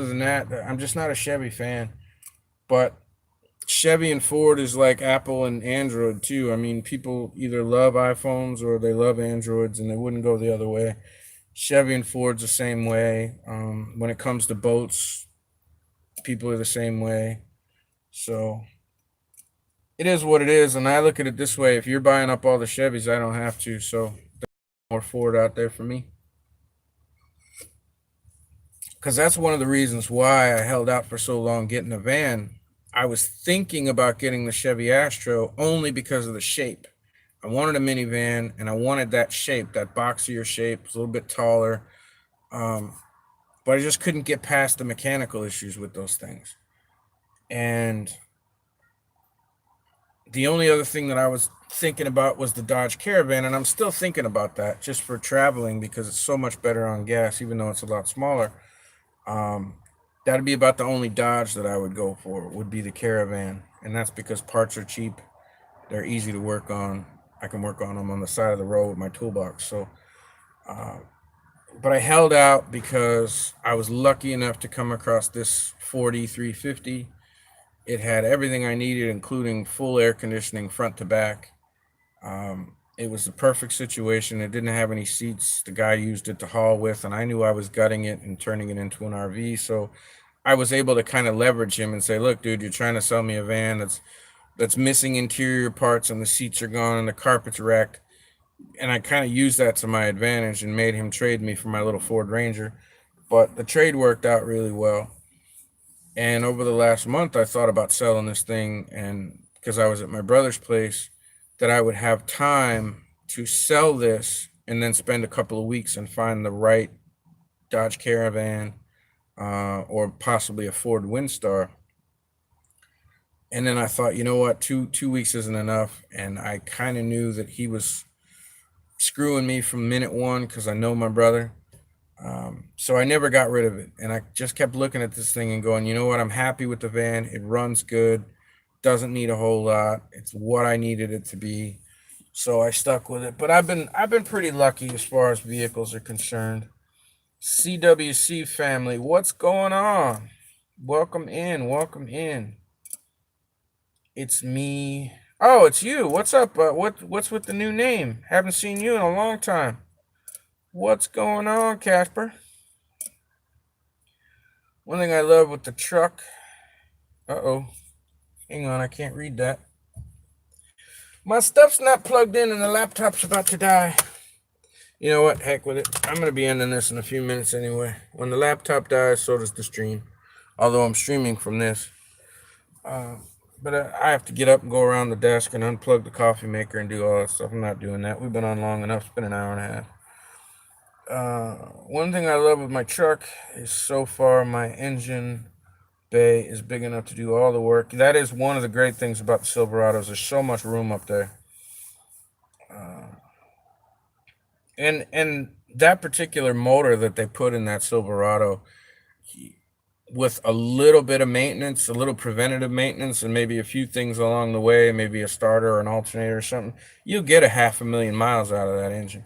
than that, I'm just not a Chevy fan. But Chevy and Ford is like Apple and Android too. I mean, people either love iPhones or they love Androids, and they wouldn't go the other way. Chevy and Ford's the same way. When it comes to boats, people are the same way. So it is what it is, and I look at it this way: if you're buying up all the Chevys, I don't have to. So there's more Ford out there for me. Because that's one of the reasons why I held out for so long getting a van. I was thinking about getting the Chevy Astro only because of the shape. I wanted a minivan, and I wanted that shape, that boxier shape, a little bit taller. Um, but I just couldn't get past the mechanical issues with those things. And the only other thing that I was thinking about was the Dodge Caravan, and I'm still thinking about that just for traveling because it's so much better on gas, even though it's a lot smaller. That'd be about the only Dodge that I would go for, would be the Caravan, and that's because parts are cheap, they're easy to work on. I can work on them on the side of the road with my toolbox. So but I held out because I was lucky enough to come across this 4350. It had everything I needed, including full air conditioning front to back. It was the perfect situation. It didn't have any seats. The guy used it to haul with, and I knew I was gutting it and turning it into an RV. So I was able to kind of leverage him and say, "Look, dude, you're trying to sell me a van that's missing interior parts, and the seats are gone, and the carpet's wrecked." And I kind of used that to my advantage and made him trade me for my little Ford Ranger. But the trade worked out really well. And over the last month, I thought about selling this thing, and because I was at my brother's place, that I would have time to sell this and then spend a couple of weeks and find the right Dodge Caravan or possibly a Ford Windstar. And then I thought, you know what, two weeks isn't enough, and I kind of knew that he was screwing me from minute one because I know my brother. So I never got rid of it, and I just kept looking at this thing and going, you know what, I'm happy with the van. It runs good, doesn't need a whole lot. It's what I needed it to be, so I stuck with it. But I've been pretty lucky as far as vehicles are concerned. CWC family, what's going on? Welcome in, welcome in. It's me. Oh, it's you. What's up? What's with the new name? Haven't seen you in a long time. What's going on, Casper? One thing I love with the truck. Uh-oh. Hang on, I can't read that. My stuff's not plugged in and the laptop's about to die. You know what? Heck with it. I'm going to be ending this in a few minutes anyway. When the laptop dies, so does the stream. Although I'm streaming from this. But I have to get up and go around the desk and unplug the coffee maker and do all that stuff. I'm not doing that. We've been on long enough. It's been an hour and a half. One thing I love with my truck is so far my engine bay is big enough to do all the work. That is one of the great things about the Silverados. There's so much room up there. And that particular motor that they put in that Silverado, with a little bit of maintenance, a little preventative maintenance, and maybe a few things along the way, maybe a starter or an alternator or something, you'll get a 500,000 miles out of that engine.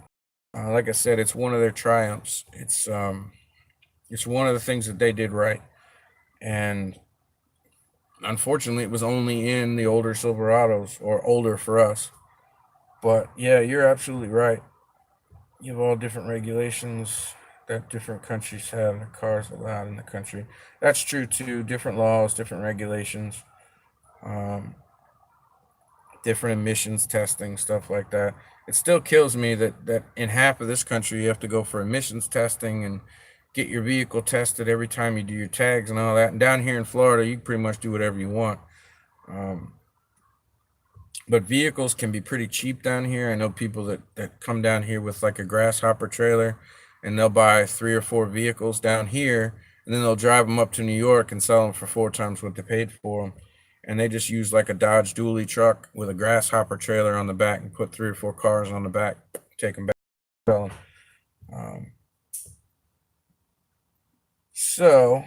Like I said, it's one of their triumphs. It's one of the things that they did right, and unfortunately, it was only in the older Silverados, or older for us. But yeah, you're absolutely right. You have all different regulations that different countries have. The cars allowed in the country. That's true too. Different laws, different regulations, um, different emissions testing, stuff like that. It still kills me that in half of this country you have to go for emissions testing and get your vehicle tested every time you do your tags and all that. And down here in Florida, you can pretty much do whatever you want. Um, but vehicles can be pretty cheap down here. I know people that come down here with like a grasshopper trailer, and they'll buy 3 or 4 vehicles down here, and then they'll drive them up to New York and sell them for 4 times what they paid for them. And they just use like a Dodge dually truck with a grasshopper trailer on the back and put 3 or 4 cars on the back, take them back, sell them. Um, so,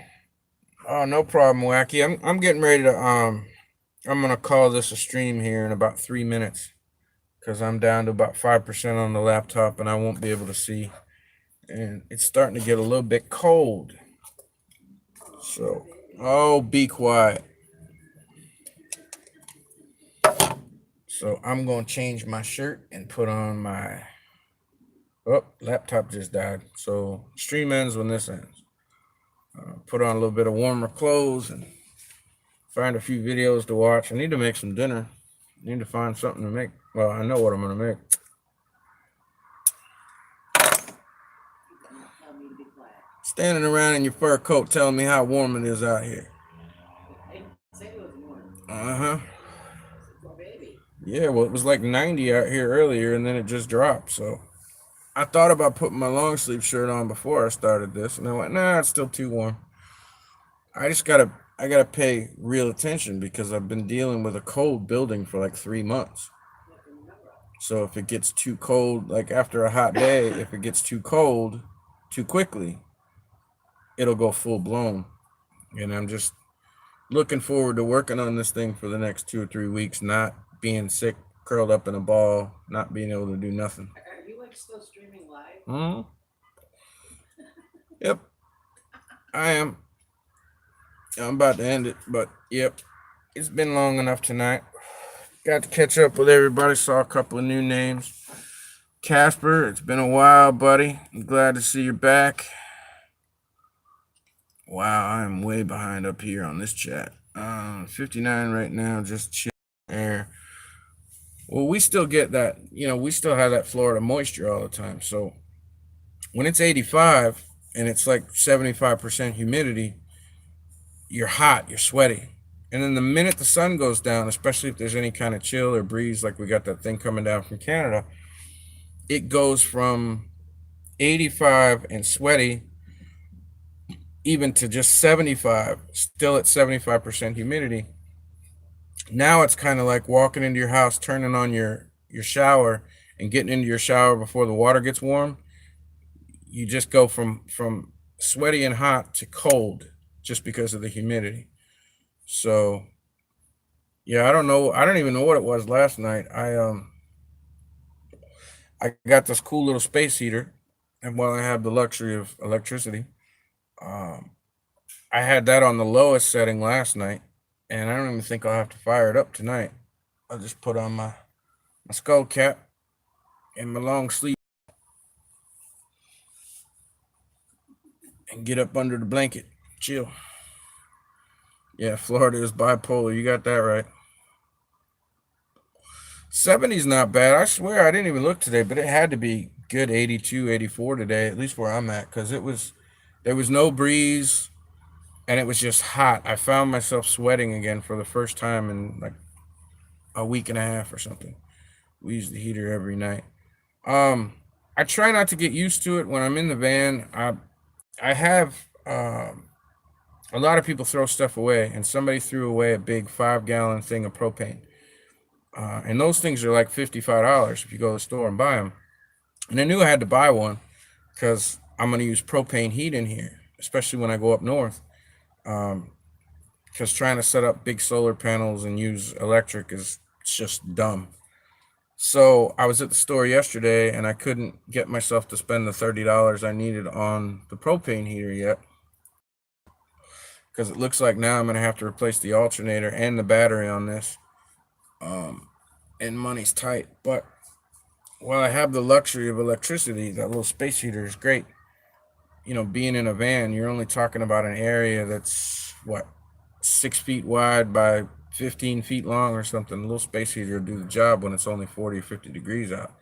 oh, no problem, Wacky. I'm getting ready to I'm gonna call this a stream here in about 3 minutes because I'm down to about 5% on the laptop and I won't be able to see. And it's starting to get a little bit cold. So, oh, be quiet. So I'm gonna change my shirt and put on my. Oh, laptop just died. So stream ends when this ends. Put on a little bit of warmer clothes and find a few videos to watch. I need to make some dinner. I need to find something to make. Well, I know what I'm gonna make. Standing around in your fur coat telling me how warm it is out here. Uh-huh. Yeah, well, it was like 90 out here earlier, and then it just dropped. So I thought about putting my long sleeve shirt on before I started this, and I went, nah, it's still too warm. I gotta pay real attention because I've been dealing with a cold building for like 3 months. So if it gets too cold, like after a hot day, if it gets too cold too quickly, it'll go full blown. And I'm just looking forward to working on this thing for the next 2 or 3 weeks, not being sick, curled up in a ball, not being able to do nothing. Are you like still streaming live? Hmm. Yep, I am. I'm about to end it, but yep, it's been long enough tonight. Got to catch up with everybody. Saw a couple of new names. Casper, it's been a while, buddy. I'm glad to see you back. Wow, I am way behind up here on this chat. 59 right now, just chill air. Well, we still get that, we still have that Florida moisture all the time. So when it's 85 and it's like 75% humidity, you're hot, you're sweaty. And then the minute the sun goes down, especially if there's any kind of chill or breeze, like we got that thing coming down from Canada, it goes from 85 and sweaty even to just 75, still at 75% humidity. Now it's kind of like walking into your house, turning on your shower and getting into your shower before the water gets warm. You just go from sweaty and hot to cold just because of the humidity. So yeah, I don't know. I don't even know what it was last night. I got this cool little space heater, and while I have the luxury of electricity, um, I had that on the lowest setting last night, and I don't even think I'll have to fire it up tonight. I'll just put on my skull cap and my long sleeve and get up under the blanket, chill. Yeah, Florida is bipolar. You got that right. 70's not bad. I swear I didn't even look today, but it had to be good 82, 84 today, at least where I'm at, because there was no breeze and it was just hot. I found myself sweating again for the first time in like a week and a half or something. We use the heater every night. Um, I try not to get used to it when I'm in the van. I have a lot of people throw stuff away, and somebody threw away a big 5 gallon thing of propane. And those things are like $55 if you go to the store and buy them. And I knew I had to buy one because I'm going to use propane heat in here, especially when I go up north. Because trying to set up big solar panels and use electric is just dumb. So I was at the store yesterday and I couldn't get myself to spend the $30 I needed on the propane heater yet. Because it looks like now I'm going to have to replace the alternator and the battery on this. And money's tight. But while I have the luxury of electricity, that little space heater is great. Being in a van, you're only talking about an area that's 6 feet wide by 15 feet long or something. A little space heater will do the job when it's only 40 or 50 degrees out.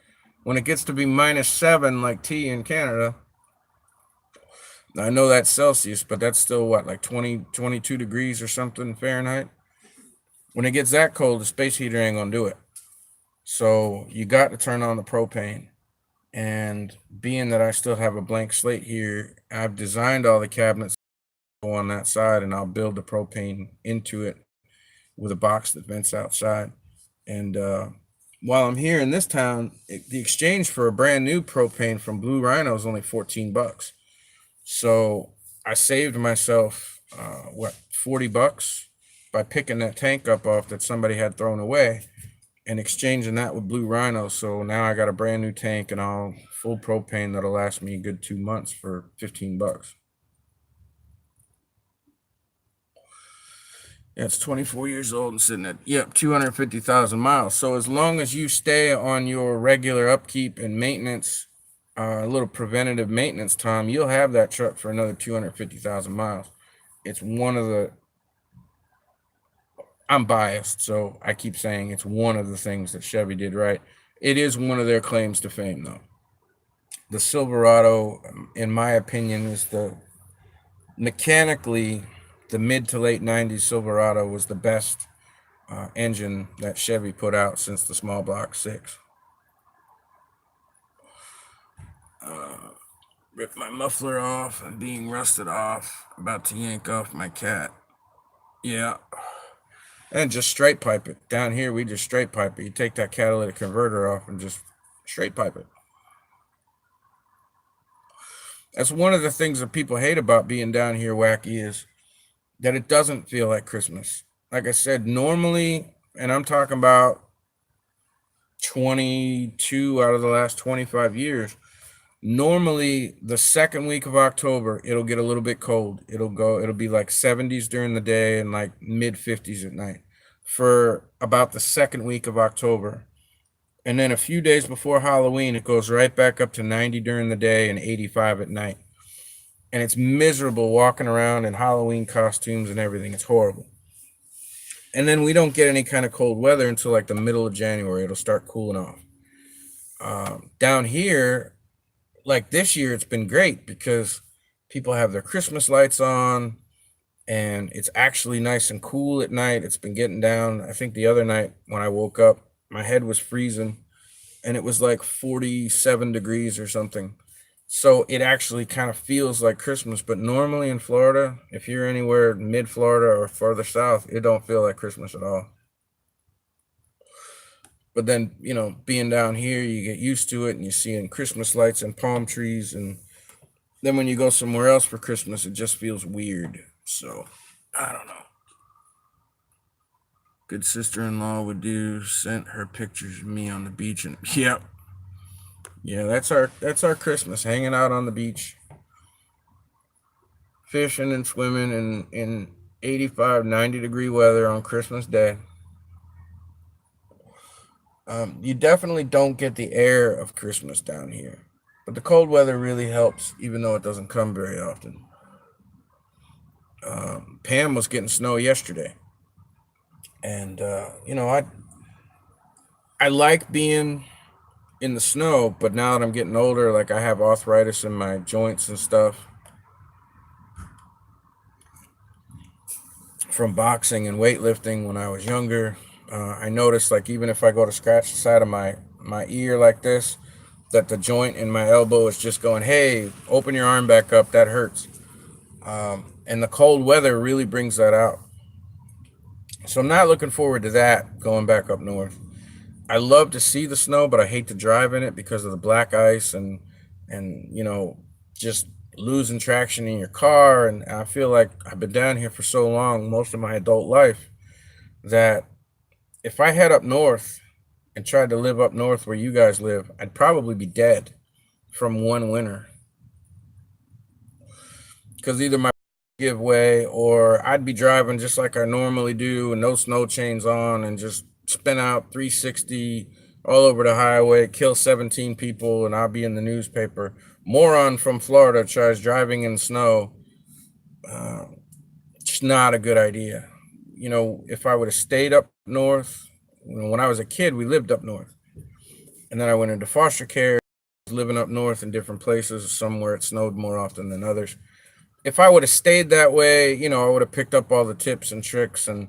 When it gets to be -7 like T in Canada, I know that's Celsius, but that's still like 20, 22 degrees or something Fahrenheit. When it gets that cold, the space heater ain't gonna do it. So you got to turn on the propane. And being that I still have a blank slate here, I've designed all the cabinets on that side, and I'll build the propane into it with a box that vents outside. And while I'm here in this town, the exchange for a brand new propane from Blue Rhino is only $14. So I saved myself $40 by picking that tank up off that somebody had thrown away and exchanging that with Blue Rhino. So now I got a brand new tank and all full propane that'll last me a good 2 months for $15. Yeah, it's 24 years old and sitting at 250,000 miles. So as long as you stay on your regular upkeep and maintenance, a little preventative maintenance time, you'll have that truck for another 250,000 miles. It's one of the, I'm biased, so I keep saying it's one of the things that Chevy did right. It is one of their claims to fame, though. The Silverado, in my opinion, is mechanically, the mid to late 90s Silverado was the best engine that Chevy put out since the small block 6. Rip my muffler off and being rusted off. About to yank off my cat. Yeah. And just straight pipe it. Down here, we just straight pipe it. You take that catalytic converter off and just straight pipe it. That's one of the things that people hate about being down here wacky is that it doesn't feel like Christmas. Like I said, normally, and I'm talking about 22 out of the last 25 years, Normally, the second week of October, it'll get a little bit cold. It'll be like 70s during the day and like mid 50s at night for about the second week of October. And then a few days before Halloween, it goes right back up to 90 during the day and 85 at night. And it's miserable walking around in Halloween costumes and everything. It's horrible. And then we don't get any kind of cold weather until like the middle of January. It'll start cooling off. Down here, like this year, it's been great because people have their Christmas lights on and it's actually nice and cool at night. It's been getting down. I think the other night when I woke up, my head was freezing and it was like 47 degrees or something. So it actually kind of feels like Christmas. But normally in Florida, if you're anywhere mid Florida or further south, it don't feel like Christmas at all. But then, being down here, you get used to it and you're seeing Christmas lights and palm trees. And then when you go somewhere else for Christmas, it just feels weird. So I don't know. Good sister-in-law would do sent her pictures of me on the beach and yep. Yeah, that's our Christmas, hanging out on the beach, fishing and swimming in 85, 90-degree weather on Christmas Day. You definitely don't get the air of Christmas down here, but the cold weather really helps, even though it doesn't come very often. Pam was getting snow yesterday, and I like being in the snow, but now that I'm getting older, like I have arthritis in my joints and stuff from boxing and weightlifting when I was younger. I noticed, like, even if I go to scratch the side of my ear like this, that the joint in my elbow is just going, hey, open your arm back up, that hurts. And the cold weather really brings that out. So I'm not looking forward to that going back up north. I love to see the snow, but I hate to drive in it because of the black ice and just losing traction in your car. And I feel like I've been down here for so long, most of my adult life, that if I head up north and tried to live up north where you guys live, I'd probably be dead from one winter. Because either my give way or I'd be driving just like I normally do and no snow chains on and just spin out 360 all over the highway, kill 17 people, and I'll be in the newspaper. Moron from Florida tries driving in snow. It's not a good idea. If I would have stayed up north, when I was a kid, we lived up north. And then I went into foster care, living up north in different places, somewhere it snowed more often than others. If I would have stayed that way, I would have picked up all the tips and tricks and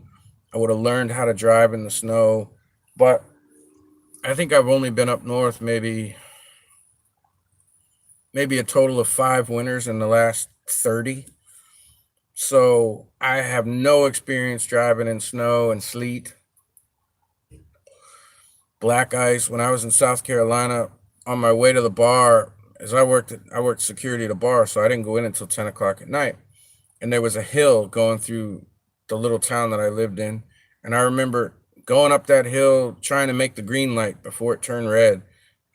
I would have learned how to drive in the snow. But I think I've only been up north maybe a total of 5 winters in the last 30. So I have no experience driving in snow and sleet, black ice. When I was in South Carolina, on my way to the bar, as I worked security at a bar, so I didn't go in until 10 o'clock at night. And there was a hill going through the little town that I lived in. And I remember going up that hill, trying to make the green light before it turned red.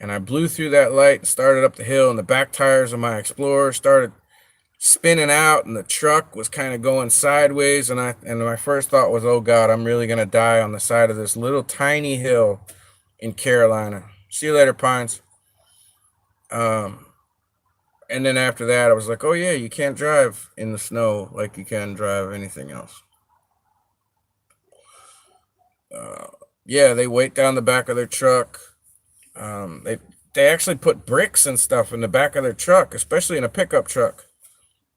And I blew through that light and started up the hill, and the back tires of my Explorer started spinning out, and the truck was kind of going sideways. And my first thought was, oh God, I'm really gonna die on the side of this little tiny hill in Carolina. See you later, Pines. And then after that, I was like, oh yeah, you can't drive in the snow like you can drive anything else. Yeah, they weight down the back of their truck. They actually put bricks and stuff in the back of their truck, especially in a pickup truck,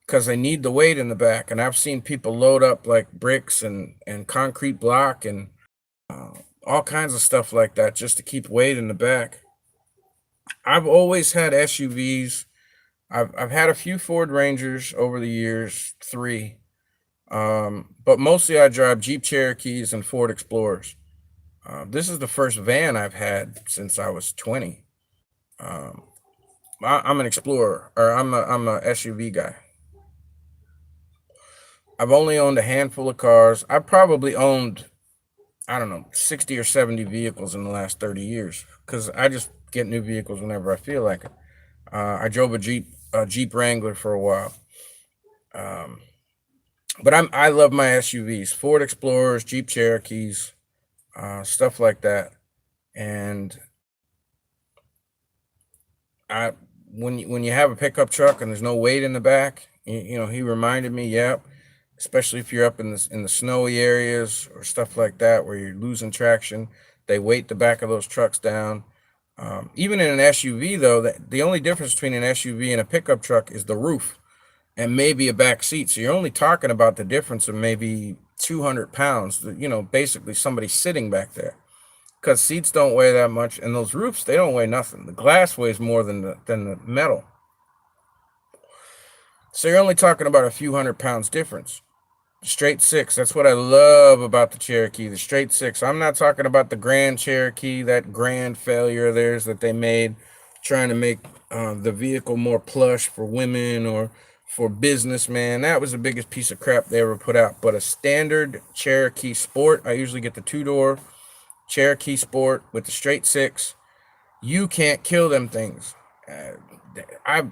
because they need the weight in the back. And I've seen people load up like bricks and concrete block and all kinds of stuff like that just to keep weight in the back. I've always had SUVs. I've had a few Ford Rangers over the years, 3. But mostly I drive Jeep Cherokees and Ford Explorers. This is the first van I've had since I was 20. I'm an Explorer, or I'm a SUV guy. I've only owned a handful of cars. I've probably owned, I don't know, 60 or 70 vehicles in the last 30 years because I just get new vehicles whenever I feel like it. I drove a Jeep Wrangler for a while. Um, but I love my SUVs, Ford Explorers, Jeep Cherokees, stuff like that. And I when you have a pickup truck and there's no weight in the back, he reminded me, yep, especially if you're up in the snowy areas or stuff like that where you're losing traction, they weight the back of those trucks down. Even in an SUV, though, the only difference between an SUV and a pickup truck is the roof and maybe a back seat. So you're only talking about the difference of maybe 200 pounds, basically somebody sitting back there. Because seats don't weigh that much, and those roofs, they don't weigh nothing. The glass weighs more than the metal. So you're only talking about a few 100 pounds difference. Straight six. That's what I love about the Cherokee, the straight six. I'm not talking about the Grand Cherokee, that grand failure of theirs that they made trying to make the vehicle more plush for women or for businessmen. That was the biggest piece of crap they ever put out. But a standard Cherokee Sport, I usually get the two-door Cherokee Sport with the straight six. You can't kill them things. I've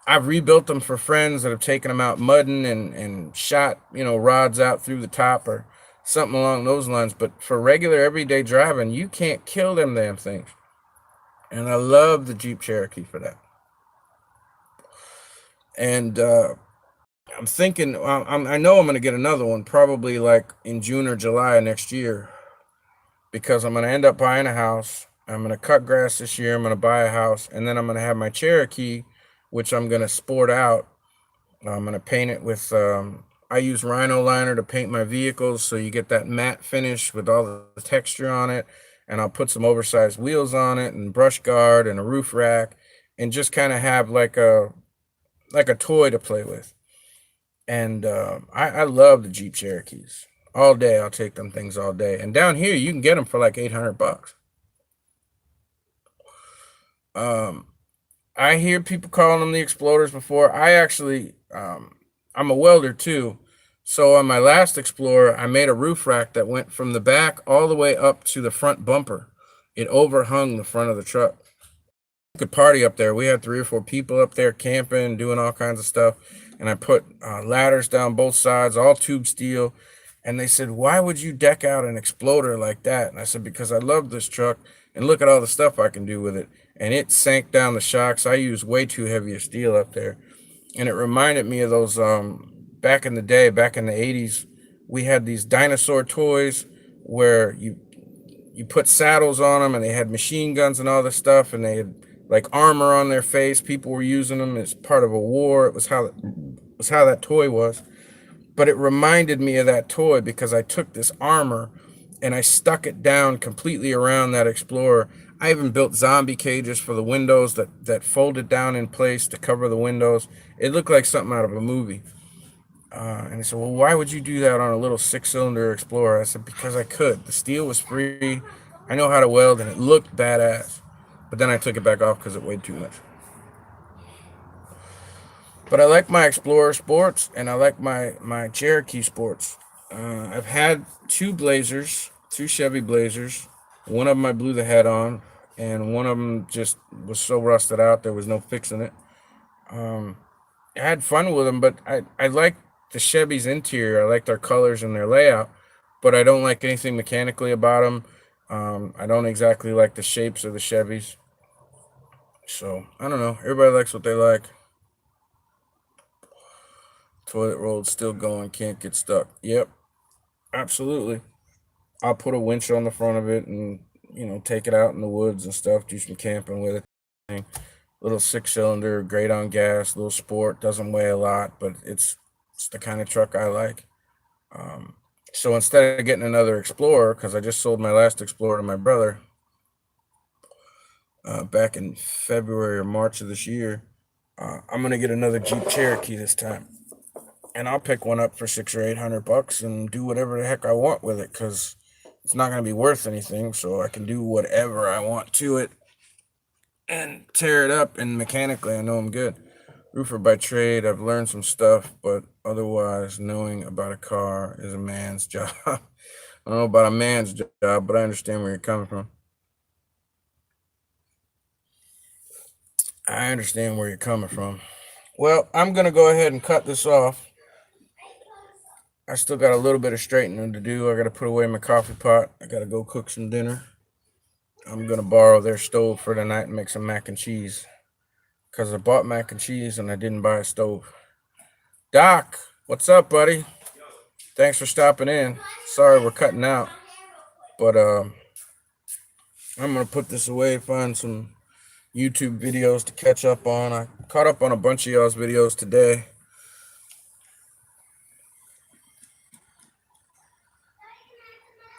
I've rebuilt them for friends that have taken them out mudding and shot, rods out through the top or something along those lines. But for regular everyday driving, you can't kill them damn things. And I love the Jeep Cherokee for that. And I'm thinking, I know I'm going to get another one probably like in June or July of next year because I'm going to end up buying a house. I'm going to cut grass this year. I'm going to buy a house. And then I'm going to have my Cherokee, which I'm going to sport out. I'm going to paint it with, I use Rhino liner to paint my vehicles. So you get that matte finish with all the texture on it. And I'll put some oversized wheels on it and brush guard and a roof rack and just kind of have like a toy to play with. And I love the Jeep Cherokees. All day, I'll take them things all day. And down here, you can get them for like $800. I hear people calling them the Exploders before. I actually, I'm a welder too. So on my last Explorer, I made a roof rack that went from the back all the way up to the front bumper. It overhung the front of the truck. We could party up there. We had 3 or 4 people up there camping, doing all kinds of stuff. And I put ladders down both sides, all tube steel. And they said, "Why would you deck out an Exploder like that?" And I said, "Because I love this truck and look at all the stuff I can do with it." And it sank down the shocks. I used way too heavy a steel up there. And it reminded me of those back in the day, back in the 80s, we had these dinosaur toys where you put saddles on them and they had machine guns and all this stuff and they had like armor on their face. People were using them as part of a war. It was how that toy was. But it reminded me of that toy because I took this armor and I stuck it down completely around that Explorer. I even built zombie cages for the windows that folded down in place to cover the windows. It looked like something out of a movie. And he said, "Well, why would you do that on a little 6-cylinder Explorer?" I said, "Because I could. The steel was free. I know how to weld, and it looked badass." But then I took it back off because it weighed too much. But I like my Explorer Sports, and I like my Cherokee Sports. I've had 2 Blazers, 2 Chevy Blazers. One of them I blew the head on, and one of them just was so rusted out there was no fixing it. I had fun with them, but I like the Chevy's interior. I like their colors and their layout, but I don't like anything mechanically about them. I don't exactly like the shapes of the Chevys. So I don't know. Everybody likes what they like. Toilet roll still going, can't get stuck. Yep, absolutely. I'll put a winch on the front of it and take it out in the woods and stuff. Do some camping with it. Little 6-cylinder, great on gas, little sport. Doesn't weigh a lot, but it's the kind of truck I like. Um, so instead of getting another Explorer, because I just sold my last Explorer to my brother back in February or March of this year, I'm gonna get another Jeep Cherokee this time, and I'll pick one up for $600 or $800 and do whatever the heck I want with it, because it's not gonna be worth anything. So I can do whatever I want to it and tear it up. And mechanically, I know I'm good. Roofer by trade, I've learned some stuff, but otherwise, knowing about a car is a man's job. I don't know about a man's job, but I understand where you're coming from. I understand where you're coming from. Well, I'm gonna go ahead and cut this off. I still got a little bit of straightening to do. I gotta put away my coffee pot. I gotta go cook some dinner. I'm gonna borrow their stove for the night and make some mac and cheese. Cause I bought mac and cheese and I didn't buy a stove. Doc, what's up, buddy? Thanks for stopping in. Sorry we're cutting out, but I'm gonna put this away, find some YouTube videos to catch up on. I caught up on a bunch of y'all's videos today.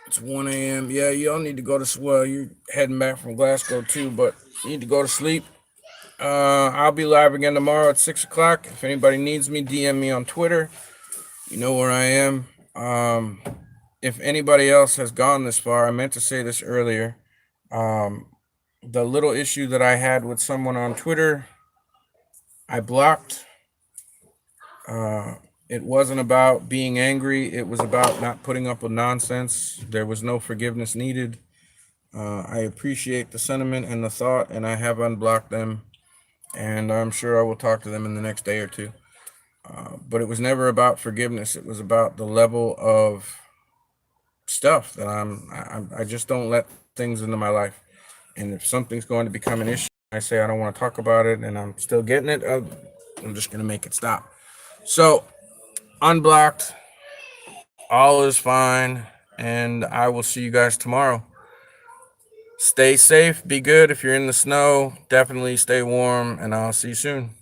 It's 1 a.m. Yeah, y'all need to go to well, you're heading back from Glasgow too, but you need to go to sleep. I'll be live again tomorrow at 6 o'clock. If anybody needs me, DM me on Twitter. You know where I am. If anybody else has gone this far, I meant to say this earlier. The little issue that I had with someone on Twitter, I blocked. It wasn't about being angry. It was about not putting up with nonsense. There was no forgiveness needed. I appreciate the sentiment and the thought, and I have unblocked them. And I'm sure I will talk to them in the next day or two. But it was never about forgiveness. It was about the level of stuff that I just don't let things into my life. And if something's going to become an issue, I say I don't want to talk about it, and I'm still getting it, I'm just going to make it stop. So, unblocked, all is fine, and I will see you guys tomorrow. Stay safe, be good. If you're in the snow, definitely stay warm, and I'll see you soon.